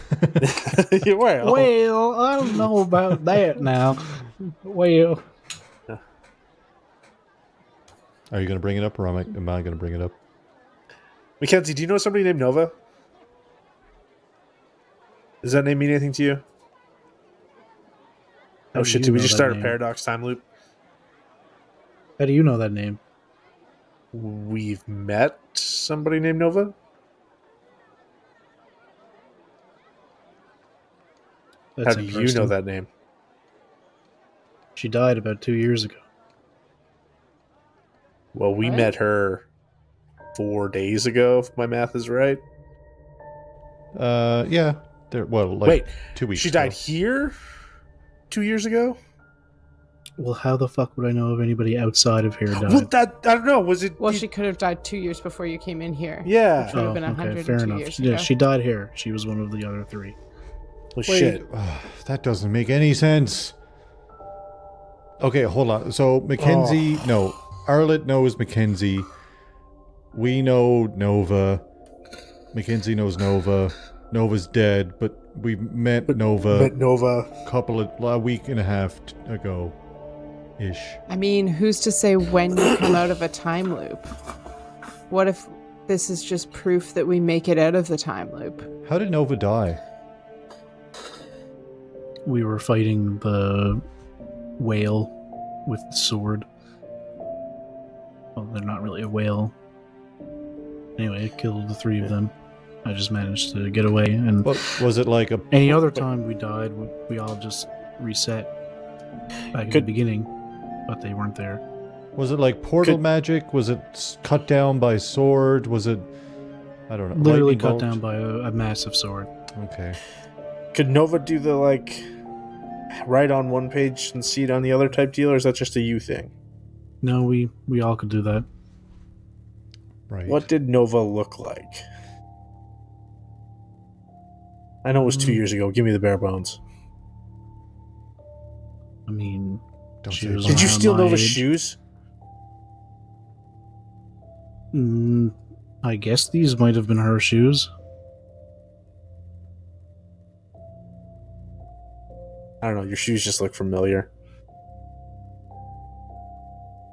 well, Well, I don't know about that now. Well, are you gonna bring it up, or am I gonna bring it up? Mackenzie, do you know somebody named Nova? Does that name mean anything to you? How Oh do shit! you Did we know just that start a name? paradox time loop? How do you know that name? We've met somebody named Nova. That's How do you know interesting. that name? She died about 2 years ago. Well, we What? met her 4 days ago, if my math is right. Yeah. Well, like Wait, 2 weeks. she died ago. here 2 years ago. Well, how the fuck would I know if anybody outside of here died? Well, that I don't know. Was it? Well, she could have died 2 years before you came in here. Yeah. Which would have been 102 fair enough. years Yeah, ago. she died here. She was one of the other three. Well, Wait, shit. that doesn't make any sense. Okay, hold on. So Mackenzie, Arlette knows Mackenzie. We know Nova. Mackenzie knows Nova. Nova's dead, but we met Nova a week and a half ago. Ish. I mean, who's to say when you come out of a time loop? What if this is just proof that we make it out of the time loop? How did Nova die? We were fighting the whale with the sword. Well, they're not really a whale. Anyway, it killed the three of them. I just managed to get away, and What was it like? any other time we died, we all just reset back at the beginning, but they weren't there. Was it like portal magic? Was it cut down by sword? Was it? I don't know. Literally lightning cut bolt? down by a massive sword. Okay. Could Nova do the, like, write on one page and see it on the other type deal, or is that just a you thing? No, we all could do that. Right. What did Nova look like? I know it was 2 years ago. Give me the bare bones. I mean, Don't she say was it. Did you around steal my Nova's age. shoes? I guess these might have been her shoes. I don't know. Your shoes just look familiar.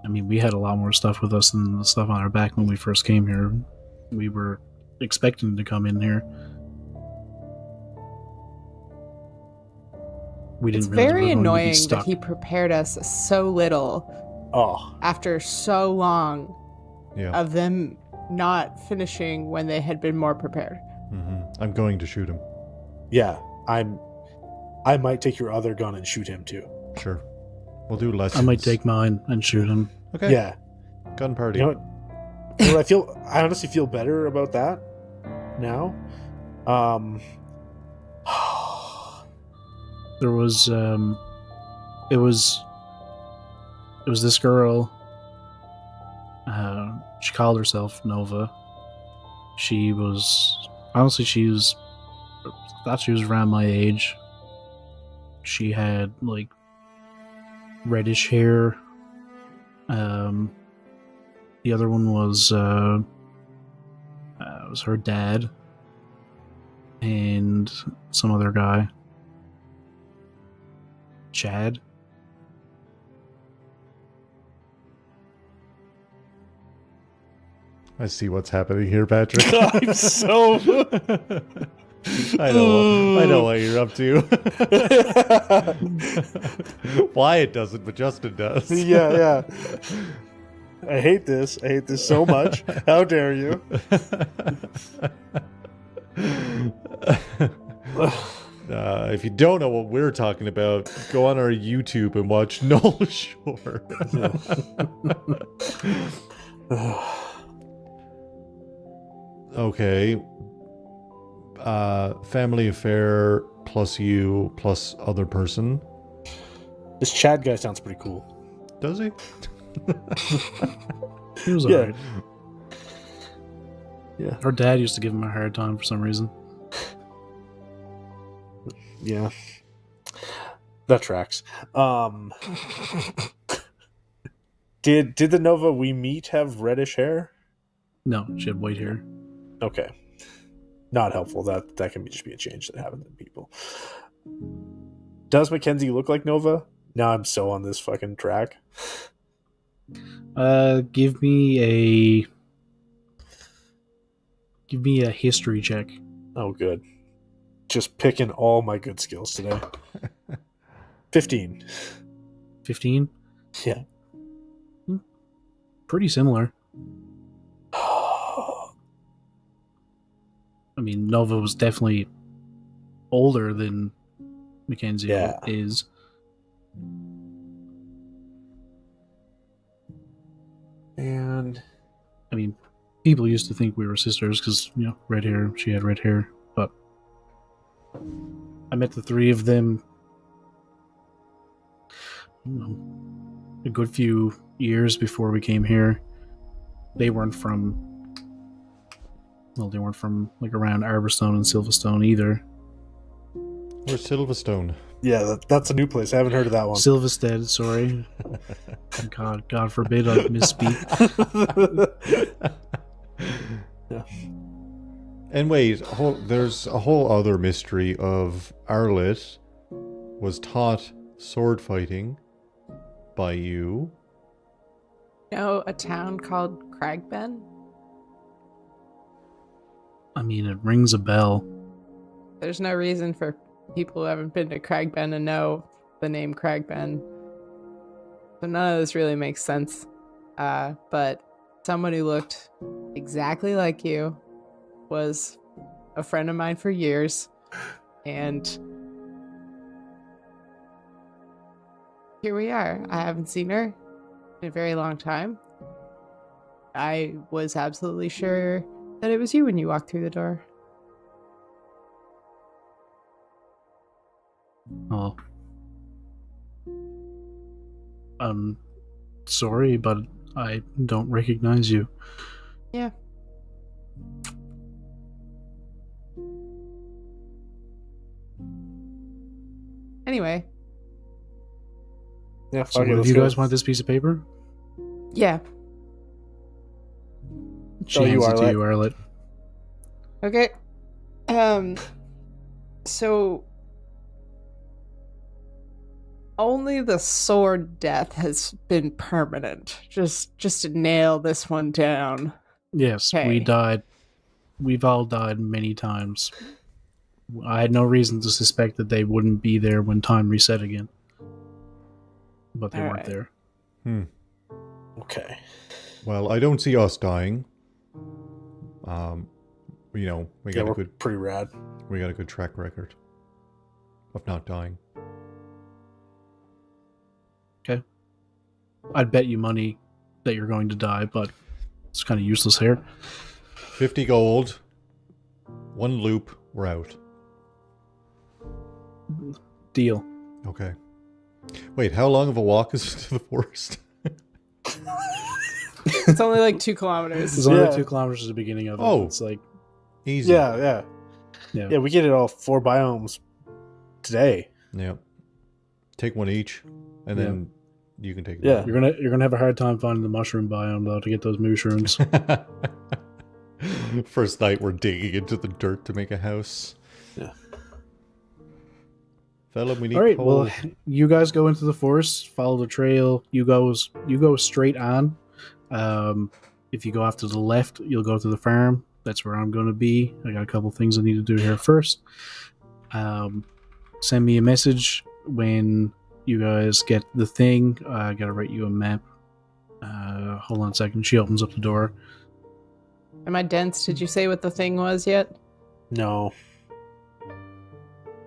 I mean, we had a lot more stuff with us than the stuff on our back when we first came here. We were expecting to come in here. We It's didn't realize we very were going to be annoying that stuck. he prepared us so little Oh, after so long Yeah. of them not finishing when they had been more prepared. I'm going to shoot him. yeah. I might take your other gun and shoot him too. Sure. We'll do lessons. I might take mine and shoot him. Okay. Yeah. Gun party. You know what? You know what I honestly feel better about that now. There was it was this girl. She called herself Nova. She was honestly thought she was around my age. She had like reddish hair. The other one was her dad and some other guy. Chad. I see what's happening here, Patrick. I'm so. I know what you're up to. Wyatt doesn't, but Justin does. Yeah. I hate this. I hate this so much. How dare you? If you don't know what we're talking about, go on our YouTube and watch Null Shore. Okay. Family affair plus you plus other person. This Chad guy sounds pretty cool. Does he? He was Yeah. alright. Yeah. Her dad used to give him a hard time for some reason. Yeah. That tracks. Did the Nova we meet have reddish hair? No, she had white hair. Okay. Not helpful. That can just be a change that happens in people. Does Mackenzie look like Nova? Now I'm so on this fucking track. Give me a history check. Oh, good. Just picking all my good skills today. 15. 15? Yeah. Pretty similar. I mean, Nova was definitely older than Mackenzie Yeah. is. And I mean, people used to think we were sisters because, red hair, she had red hair. But I met the three of them a good few years before we came here. They weren't from like around Arborstone and Silverstone either. Where's Silverstone? yeah, that's a new place. I haven't heard of that one. Silvistead, sorry. God forbid I misspeak. Yeah. And wait, there's a whole other mystery of Arlette was taught sword fighting by you. Know a town called Cragben? I mean, it rings a bell. There's no reason for people who haven't been to Cragben to know the name Cragben. So none of this really makes sense. But someone who looked exactly like you was a friend of mine for years. And here we are. I haven't seen her in a very long time. I was absolutely sure that it was you when you walked through the door. Oh. I'm sorry, but I don't recognize you. Yeah. Anyway. Yeah, So fuck it, do let's you go. guys want this piece of paper? Yeah. She Oh, you hands it are to like- you, Arlette. Okay. So only the sword death has been permanent. Just to nail this one down. Yes, Okay. we died. We've all died many times. I had no reason to suspect that they wouldn't be there when time reset again. But they All weren't right. there. Okay. Well, I don't see us dying. We Yeah, got we're pretty rad. a good track record of not dying. Okay. I'd bet you money that you're going to die, but it's kind of useless here. 50 gold, 1 loop, we're out. Deal. Okay. Wait, how long of a walk is it to the forest? It's only like 2 kilometers. There's only Yeah. 2 kilometers at the beginning of it. Oh. It's like, Easy. Yeah. We get it all 4 biomes today. Yeah. Take one each, and Yeah. then you can take it. Yeah. you're gonna have a hard time finding the mushroom biome though to get those mushrooms. First night we're digging into the dirt to make a house. Yeah. Velum, we need All right, coal. well, you guys go into the forest, follow the trail. You go straight on. If you go off to the left, you'll go to the farm. That's where I'm going to be. I got a couple things I need to do here first. Send me a message when you guys get the thing. I got to write you a map. Hold on a second. She opens up the door. Am I dense? Did you say what the thing was yet? No.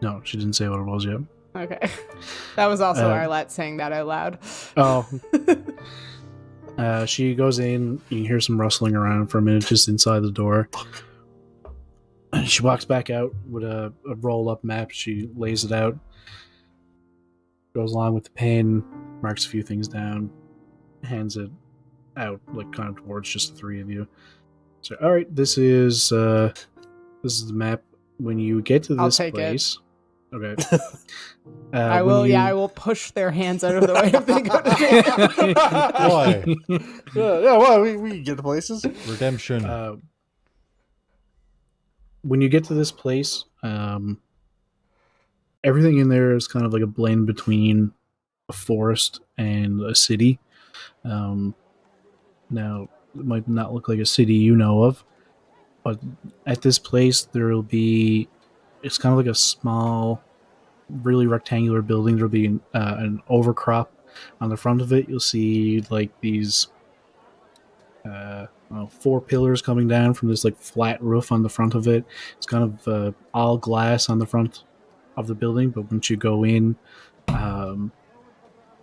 No, she didn't say what it was yet. Okay. That was also Uh, Arlette saying that out loud. Oh. She goes in. You can hear some rustling around for a minute just inside the door. She walks back out with a roll-up map. She lays it out. Goes along with the pen, marks a few things down, hands it out, like kind of towards just the 3 of you. So, all right, this is the map. When you get to I'll this take it. place, okay. I when will. you- Yeah, I will push their hands out of the way if they go to jail. Why? Yeah, well, we can get to places. Redemption. When you get to this place, everything in there is kind of like a blend between a forest and a city. Now, it might not look like a city you know of, but at this place, there'll be, it's kind of like a small, really rectangular building. There'll be an overcrop on the front of it. You'll see like these 4 pillars coming down from this like flat roof on the front of it. It's kind of all glass on the front of the building, but once you go in,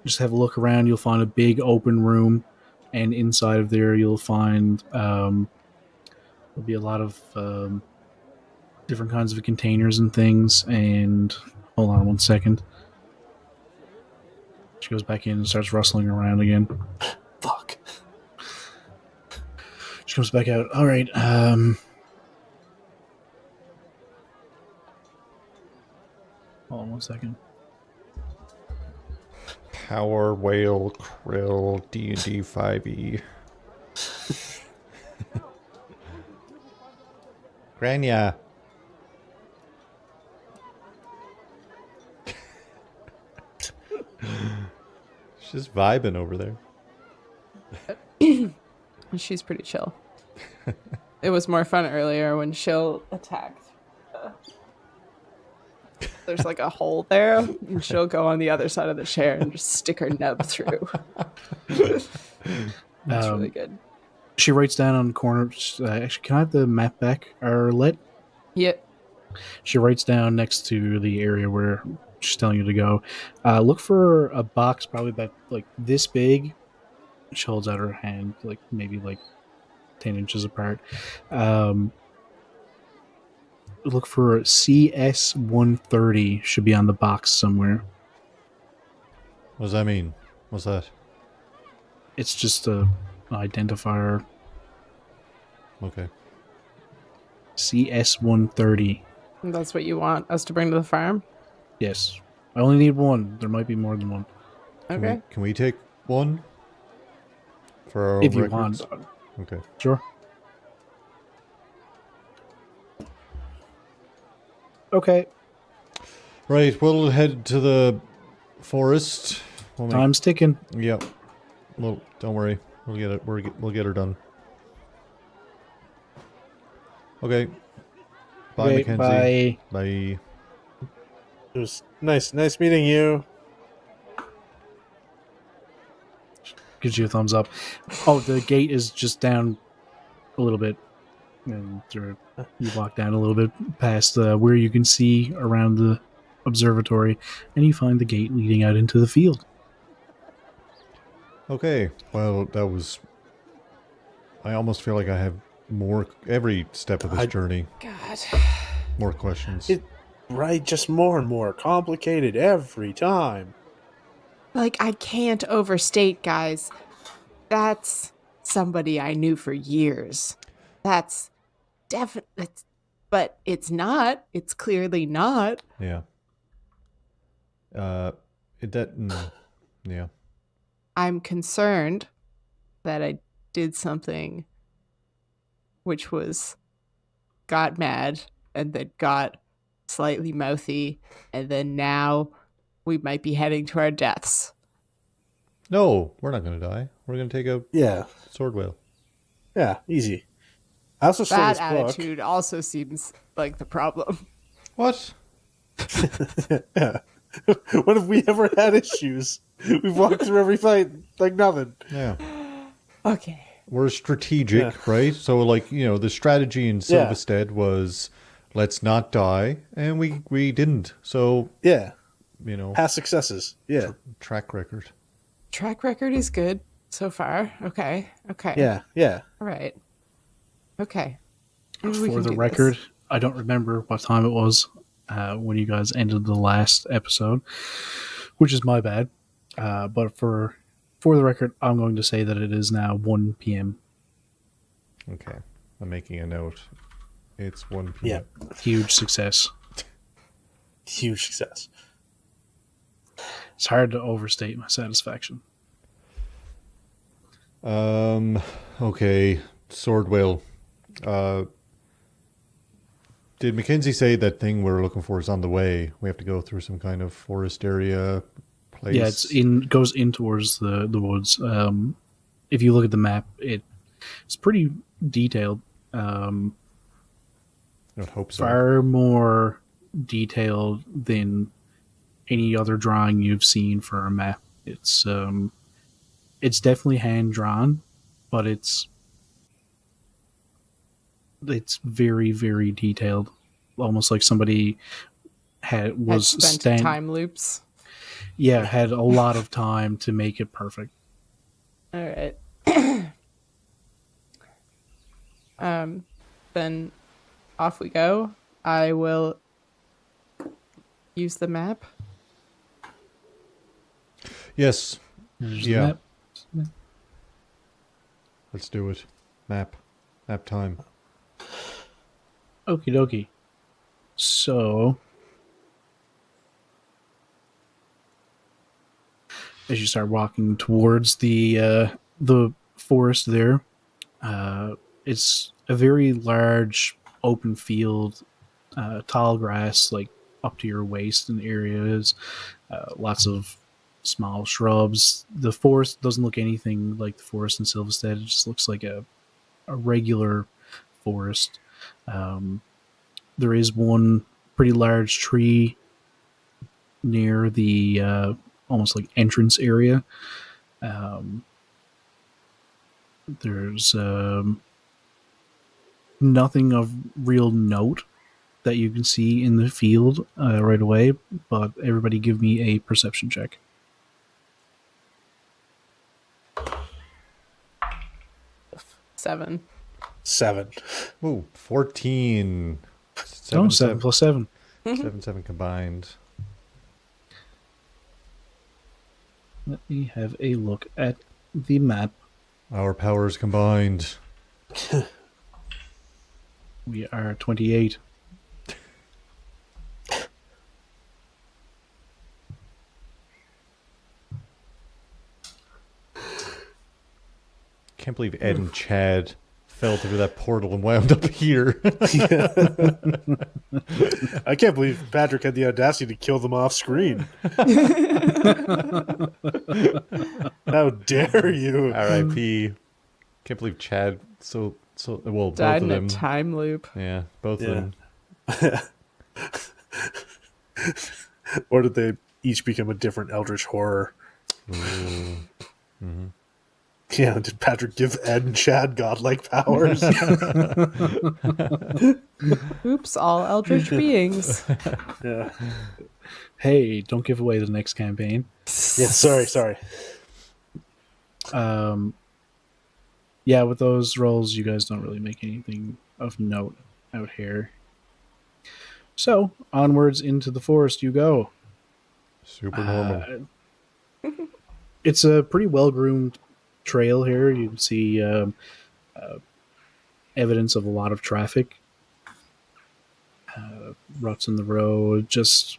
just have a look around. You'll find a big open room, and inside of there you'll find there'll be a lot of different kinds of containers and things. And hold on one second. She goes back in and starts rustling around again. Fuck. She comes back out. All right. Hold on one second. Power Whale Krill D&D 5e. Grania. She's just vibing over there. She's pretty chill. It was more fun earlier when Shill attacked. There's like a hole there, and she'll go on the other side of the chair and just stick her nub through. That's really good. She writes down on the corner. Actually, can I have the map back, Arlette? Yep. She writes down next to the area where she's telling you to go. Look for a box probably about like this big. She holds out her hand, like maybe like 10 inches apart. Look for CS-130. Should be on the box somewhere. What does that mean? What's that? It's just an identifier. Okay. CS-130. That's what you want us to bring to the farm? Yes. I only need one. There might be more than one. Okay. Can we take one? For our own If you records? want. Okay. Sure. Okay. Right, we'll head to the forest. Time's ticking. Yep. Well, don't worry. We'll get it. We'll get her done. Okay. Bye, Okay, Mackenzie. bye. Bye. It was nice meeting you. Gives you a thumbs up. Oh, the gate is just down a little bit. And you walk down a little bit past where you can see around the observatory, and you find the gate leading out into the field. Okay. Well, that was... I almost feel like I have more... Every step of this journey. God. More questions. Right, just more and more complicated every time. Like, I can't overstate, guys. That's somebody I knew for years. That's definitely... But it's not. It's clearly not. Yeah. Yeah. I'm concerned that I did something which was got mad and then got slightly mouthy, and then now we might be heading to our deaths. No, we're not going to die. We're going to take a sword whale. Yeah, easy. I also stole That this book. attitude also seems like the problem. What? Yeah. When have we ever had issues? We've walked through every fight like nothing. Yeah. Okay. We're strategic, right? So, like, the strategy in Silvistead was, let's not die, and we didn't. So, past successes. Yeah. Track record. Track record is good so far. Okay. Yeah. All right. Okay. For the record, I don't remember what time it was when you guys ended the last episode, which is my bad. But for the record, I'm going to say that it is now 1 p.m. Okay. I'm making a note. It's 1 p.m. Yeah. Huge success. Huge success. It's hard to overstate my satisfaction. Okay. Sword whale. Did Mackenzie say that thing we're looking for is on the way? We have to go through some kind of forest area place? Yeah, goes in towards the woods. If you look at the map, it's pretty detailed. I would hope so. Far more detailed than any other drawing you've seen for a map. It's definitely hand drawn, but it's very, very detailed, almost like somebody had spent time loops. Yeah, had a lot of time to make it perfect. All right. Then off we go. I will use the map. Yes. There's the Yeah. map. Let's do it. Map time. Okie dokie. So, as you start walking towards the forest there, it's a very large open field, tall grass like up to your waist in areas, lots of small shrubs. The forest doesn't look anything like the forest in Silvistead. It just looks like a regular forest. There is one pretty large tree near the almost like entrance area. There's nothing of real note that you can see in the field right away, but everybody give me a perception check. Seven. 7. Ooh, 14. Oh, 7 plus 7. 7 combined. Let me have a look at the map. Our powers combined. We are 28. Can't believe Ed and Chad fell through that portal and wound up here. I can't believe Patrick had the audacity to kill them off screen. How dare you? R.I.P. Can't believe Chad well, Died both of in them. a time loop. Yeah, both of them. Or did they each become a different eldritch horror? Mm-hmm. Yeah, did Patrick give Ed and Chad godlike powers? Oops, all eldritch beings. Yeah. Hey, don't give away the next campaign. Yeah, sorry. Yeah, with those rolls, you guys don't really make anything of note out here. So, onwards into the forest you go. Super normal. It's a pretty well-groomed trail here. You can see evidence of a lot of traffic. Ruts in the road, just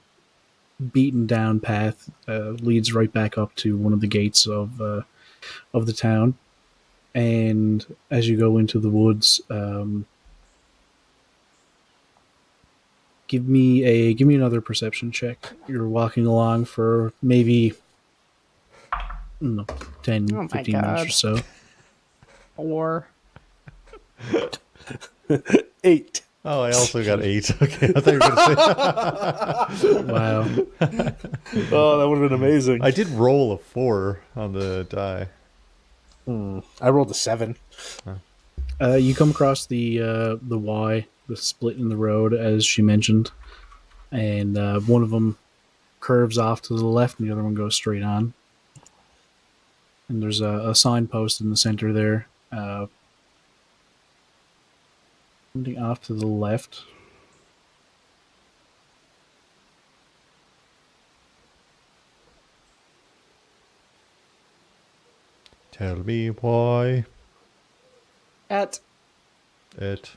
beaten down path leads right back up to one of the gates of the town. And as you go into the woods, give me another perception check. You're walking along for maybe 10, Oh 15 my minutes God. or so. Or 8. Oh, I also got 8. Okay, I thought you were going to say... Wow. Oh, that would have been amazing. I did roll a 4 on the die. I rolled a 7. You come across the Y, the split in the road, as she mentioned, and one of them curves off to the left, and the other one goes straight on. And there's a signpost in the center there. Something off to the left. Tell me why. at It.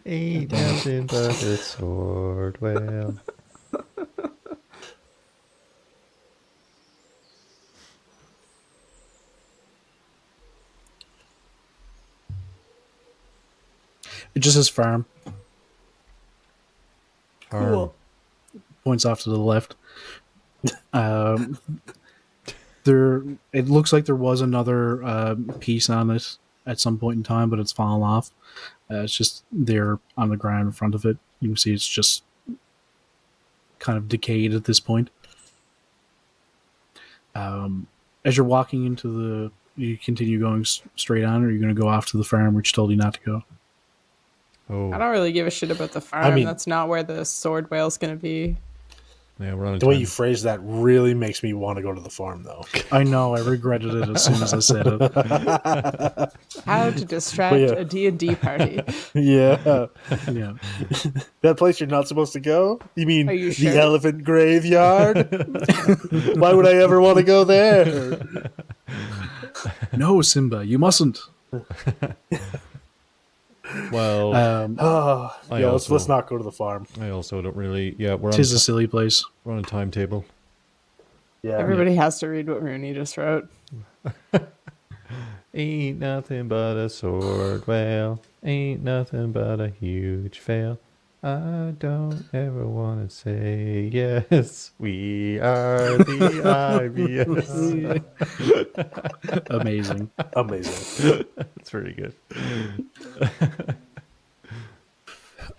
Ain't nothing but a sword. Well. It just says farm. cool. Points off to the left. There, it looks like there was another piece on it at some point in time, but it's fallen off. It's just there on the ground in front of it. You can see it's just kind of decayed at this point. As you're walking into you continue going straight on, or are you going to go off to the farm, which told you not to go? Oh, I don't really give a shit about the farm. I mean- That's not where the sword whale's gonna be. yeah, we're on a The way time. you phrase that really makes me want to go to the farm, though. I know, I regretted it as soon as I said it. How to distract yeah. a D&D party. Yeah. Yeah. That place you're not supposed to go? You mean Are you the sure? elephant graveyard? Why would I ever want to go there? No, Simba, you mustn't. Well, Oh, I yeah, also- let's not go to the farm. I also don't really. Yeah, we're on, Tis a silly place. we're on a timetable. Yeah. Everybody has to read what Rooney just wrote. Ain't nothing but a sword whale. Ain't nothing but a huge fail. I don't ever want to say yes. We are the IBS. Amazing. Amazing. That's pretty good.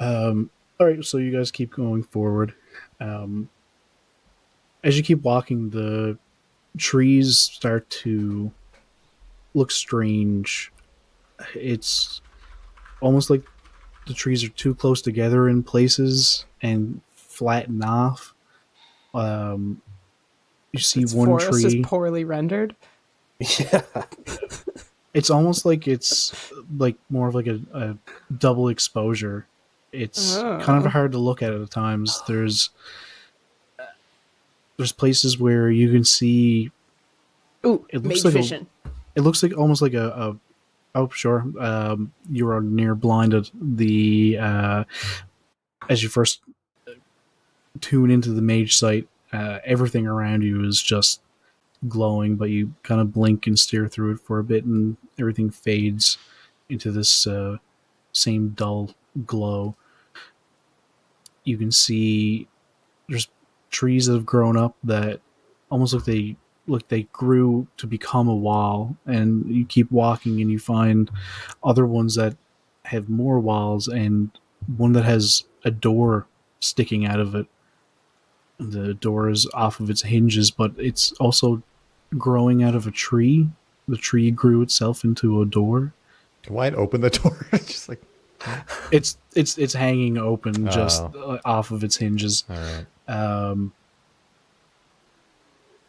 All right, so you guys keep going forward. As you keep walking, the trees start to look strange. It's almost like the trees are too close together in places and flatten off. You see Its one forest tree. is poorly rendered. Yeah. It's almost like it's like more of like a double exposure. It's kind of hard to look at times. There's places where you can see. Ooh, It made looks like vision. it looks like almost like a oh sure, you are near blinded. The as you first tune into the mage sight, everything around you is just glowing, but you kind of blink and steer through it for a bit, and everything fades into this same dull glow. You can see there's trees that have grown up that almost look they grew to become a wall, and you keep walking and you find other ones that have more walls, and one that has a door sticking out of it. The door is off of its hinges, but it's also growing out of a tree. The tree grew itself into a door. Can Wyatt open the door? Just like, It's hanging open just Oh. off of its hinges. all right.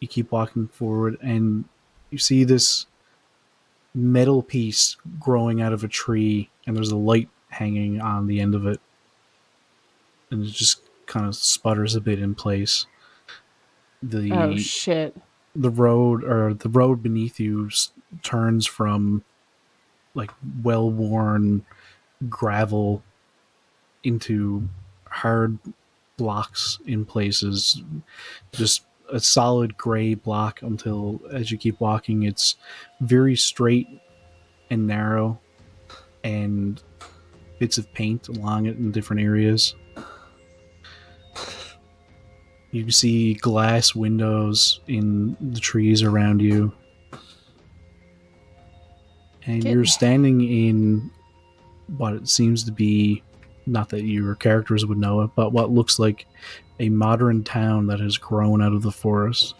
You keep walking forward, and you see this metal piece growing out of a tree, and there's a light hanging on the end of it, and it just kind of sputters a bit in place. Oh shit! The road beneath you turns from like well-worn gravel into hard blocks in places, just a solid gray block until as you keep walking it's very straight and narrow, and bits of paint along it in different areas. You can see glass windows in the trees around you. And you're standing in what it seems to be, not that your characters would know it, but what looks like a modern town that has grown out of the forest.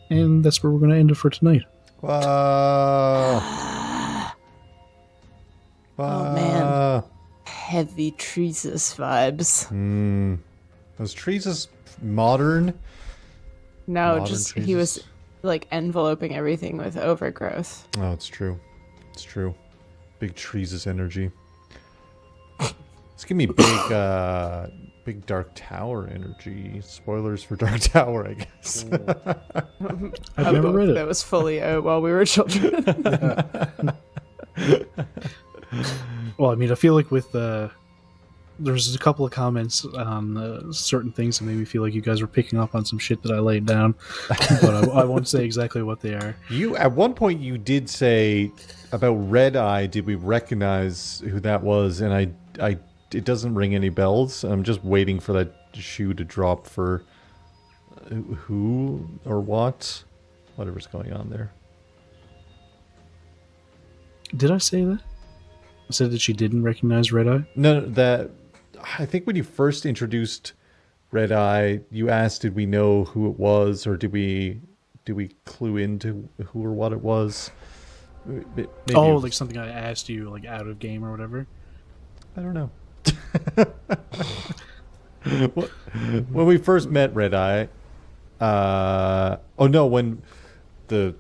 And that's where we're going to end it for tonight. Whoa. Oh, man. Heavy treesus vibes. Was trees modern? No, Modern just trees he is- was like enveloping everything with overgrowth. Oh, it's true. It's true. Big trees' energy. It's giving me big Dark Tower energy. Spoilers for Dark Tower, I guess. I've A never book read it. that was fully out while we were children. Well, I mean, I feel like with there's a couple of comments on certain things that made me feel like you guys were picking up on some shit that I laid down, but I won't say exactly what they are. You at one point you did say about Red Eye. Did we recognize who that was? And I it doesn't ring any bells. I'm just waiting for that shoe to drop for who or what, whatever's going on there. Did I say that? I said that she didn't recognize Red Eye? No, that I think when you first introduced Red Eye, you asked, did we know who it was, or did we clue into who or what it was? Maybe Oh, it was- like something I asked you, like out of game or whatever? I don't know. When we first met Red Eye, when the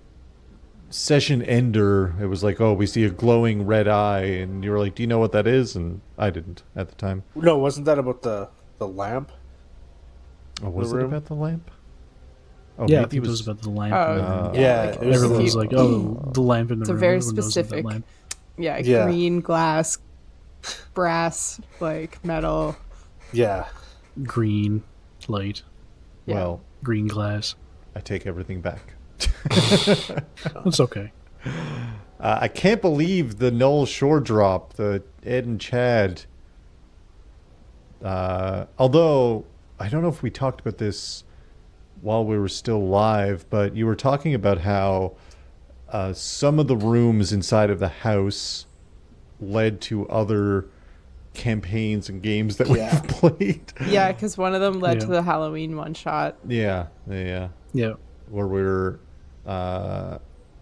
session ender, it was like, oh, we see a glowing red eye, and you were like, do you know what that is? And I didn't at the time. No, wasn't that about the lamp? Oh, was The it room? about the lamp? Oh, Yeah, I maybe think it was about the lamp. Oh, Yeah, like, it was Everyone the- was like, oh, the lamp in the It's a room. very Everyone knows about that specific- lamp. Yeah. Green glass, brass, like metal. Yeah. Green light. Yeah. Well, Green glass. I take everything back. That's okay. I can't believe the Knoll Shore drop, the Ed and Chad. Although, I don't know if we talked about this while we were still live, but you were talking about how some of the rooms inside of the house led to other campaigns and games that we've played. Yeah, because one of them led to Yeah. the Halloween one shot. Yeah. Yeah. Where we're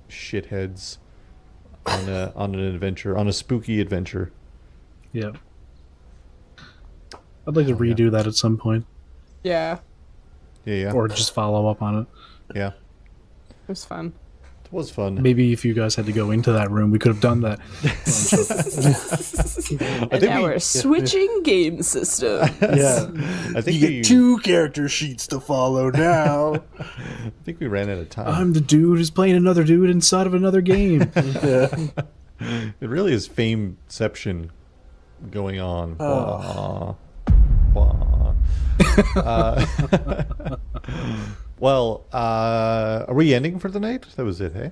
shitheads on an adventure, on a spooky adventure. Yeah. I'd like to redo that at some point, Yeah, Yeah. or just follow up on it. Yeah. it was fun. It was fun. Maybe if you guys had to go into that room, we could have done that. And now we're switching game system. Yeah. I think You get 2 character sheets to follow now. I think we ran out of time. I'm the dude who's playing another dude inside of another game. It really is fameception going on. Wah. Wah. Well, are we ending for the night? That was it, hey?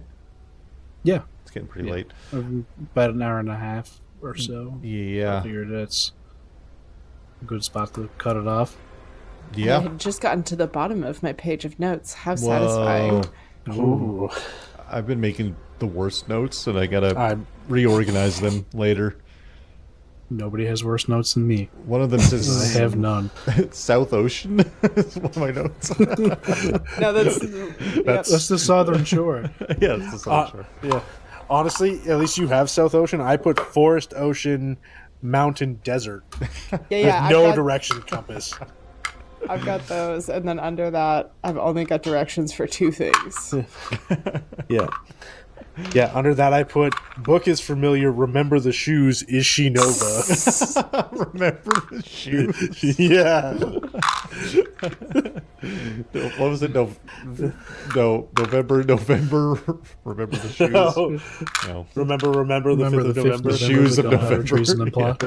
Yeah. It's getting pretty late. About an hour and a half or so. I Yeah. figured that's a good spot to cut it off. I Yeah. had just gotten to the bottom of my page of notes. How satisfying. Whoa. Ooh. I've been making the worst notes, and I gotta I'm reorganize them later. Nobody has worse notes than me. One of them I says have none. South Ocean. Is one of my notes. No, that's That's the Southern Shore. Yeah, it's the South Shore. yeah. Honestly, at least you have South Ocean. I put forest, ocean, mountain, desert. yeah. No direction compass. I've got those, and then under that, I've only got directions for 2 things. Yeah. Yeah, under that I put book is familiar, remember the shoes, is she Nova? Remember the shoes? Yeah. What was it? November. Remember the shoes? No. Remember the Remember 5th of the 5th November. of Shoes of the Gunpowder November. Treason and Plot.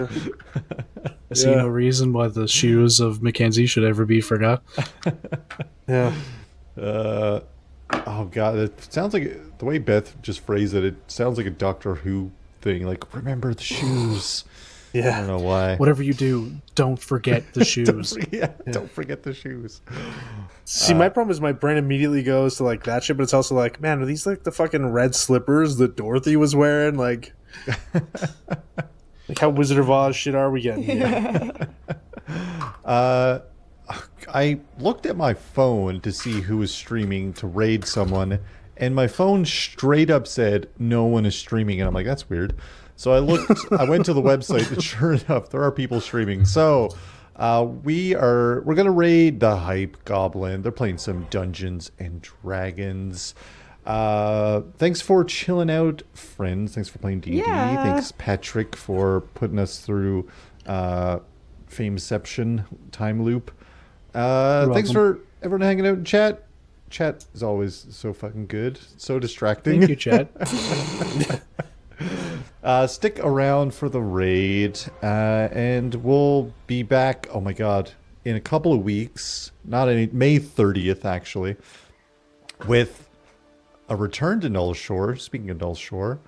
I see Yeah. no reason why the shoes of Mackenzie should ever be forgot. Yeah. Oh god, it sounds like the way Beth just phrased it. It sounds like a Doctor Who thing. Like, remember the shoes. I don't Yeah. know why. Whatever you do, don't forget the shoes. Don't forget the shoes. See, my problem is my brain immediately goes to like that shit, but it's also like, man, are these like the fucking red slippers that Dorothy was wearing? Like how Wizard of Oz shit are we getting here? I looked at my phone to see who was streaming to raid someone, and my phone straight up said no one is streaming, and I'm like, that's weird. So I went to the website, and sure enough, there are people streaming. So we're gonna raid the Hype Goblin. They're playing some Dungeons and Dragons. Thanks for chilling out, friends. Thanks for playing D&D. Yeah. Thanks, Patrick, for putting us through Fameception time loop. Thanks for everyone hanging out in chat. Chat is always so fucking good. So distracting. Thank you, Chad. Stick around for the raid, and we'll be back, oh my god, in a couple of weeks, May 30th actually, with a return to Knoll Shore. Speaking of Knoll Shore,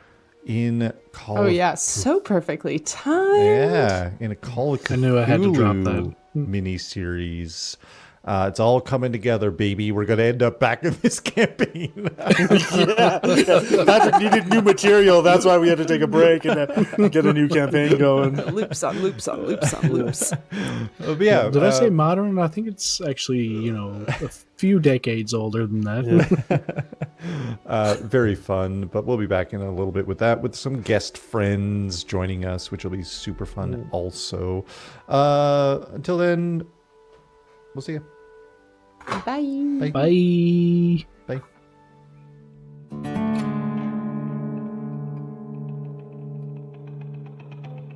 in Call Oh of yeah, so perfectly timed. Yeah, in a Call of Cthulhu I knew I had to drop that. mini-series. It's all coming together, baby. We're going to end up back in this campaign. Yeah. Patrick needed new material. That's why we had to take a break and then get a new campaign going. Loops on loops on loops on loops. But yeah, Did I say modern? I think it's actually, a few decades older than that. very fun, but we'll be back in a little bit with that, with some guest friends joining us, which will be super fun also. Until then, we'll see you. Bye. Bye. Bye. Bye.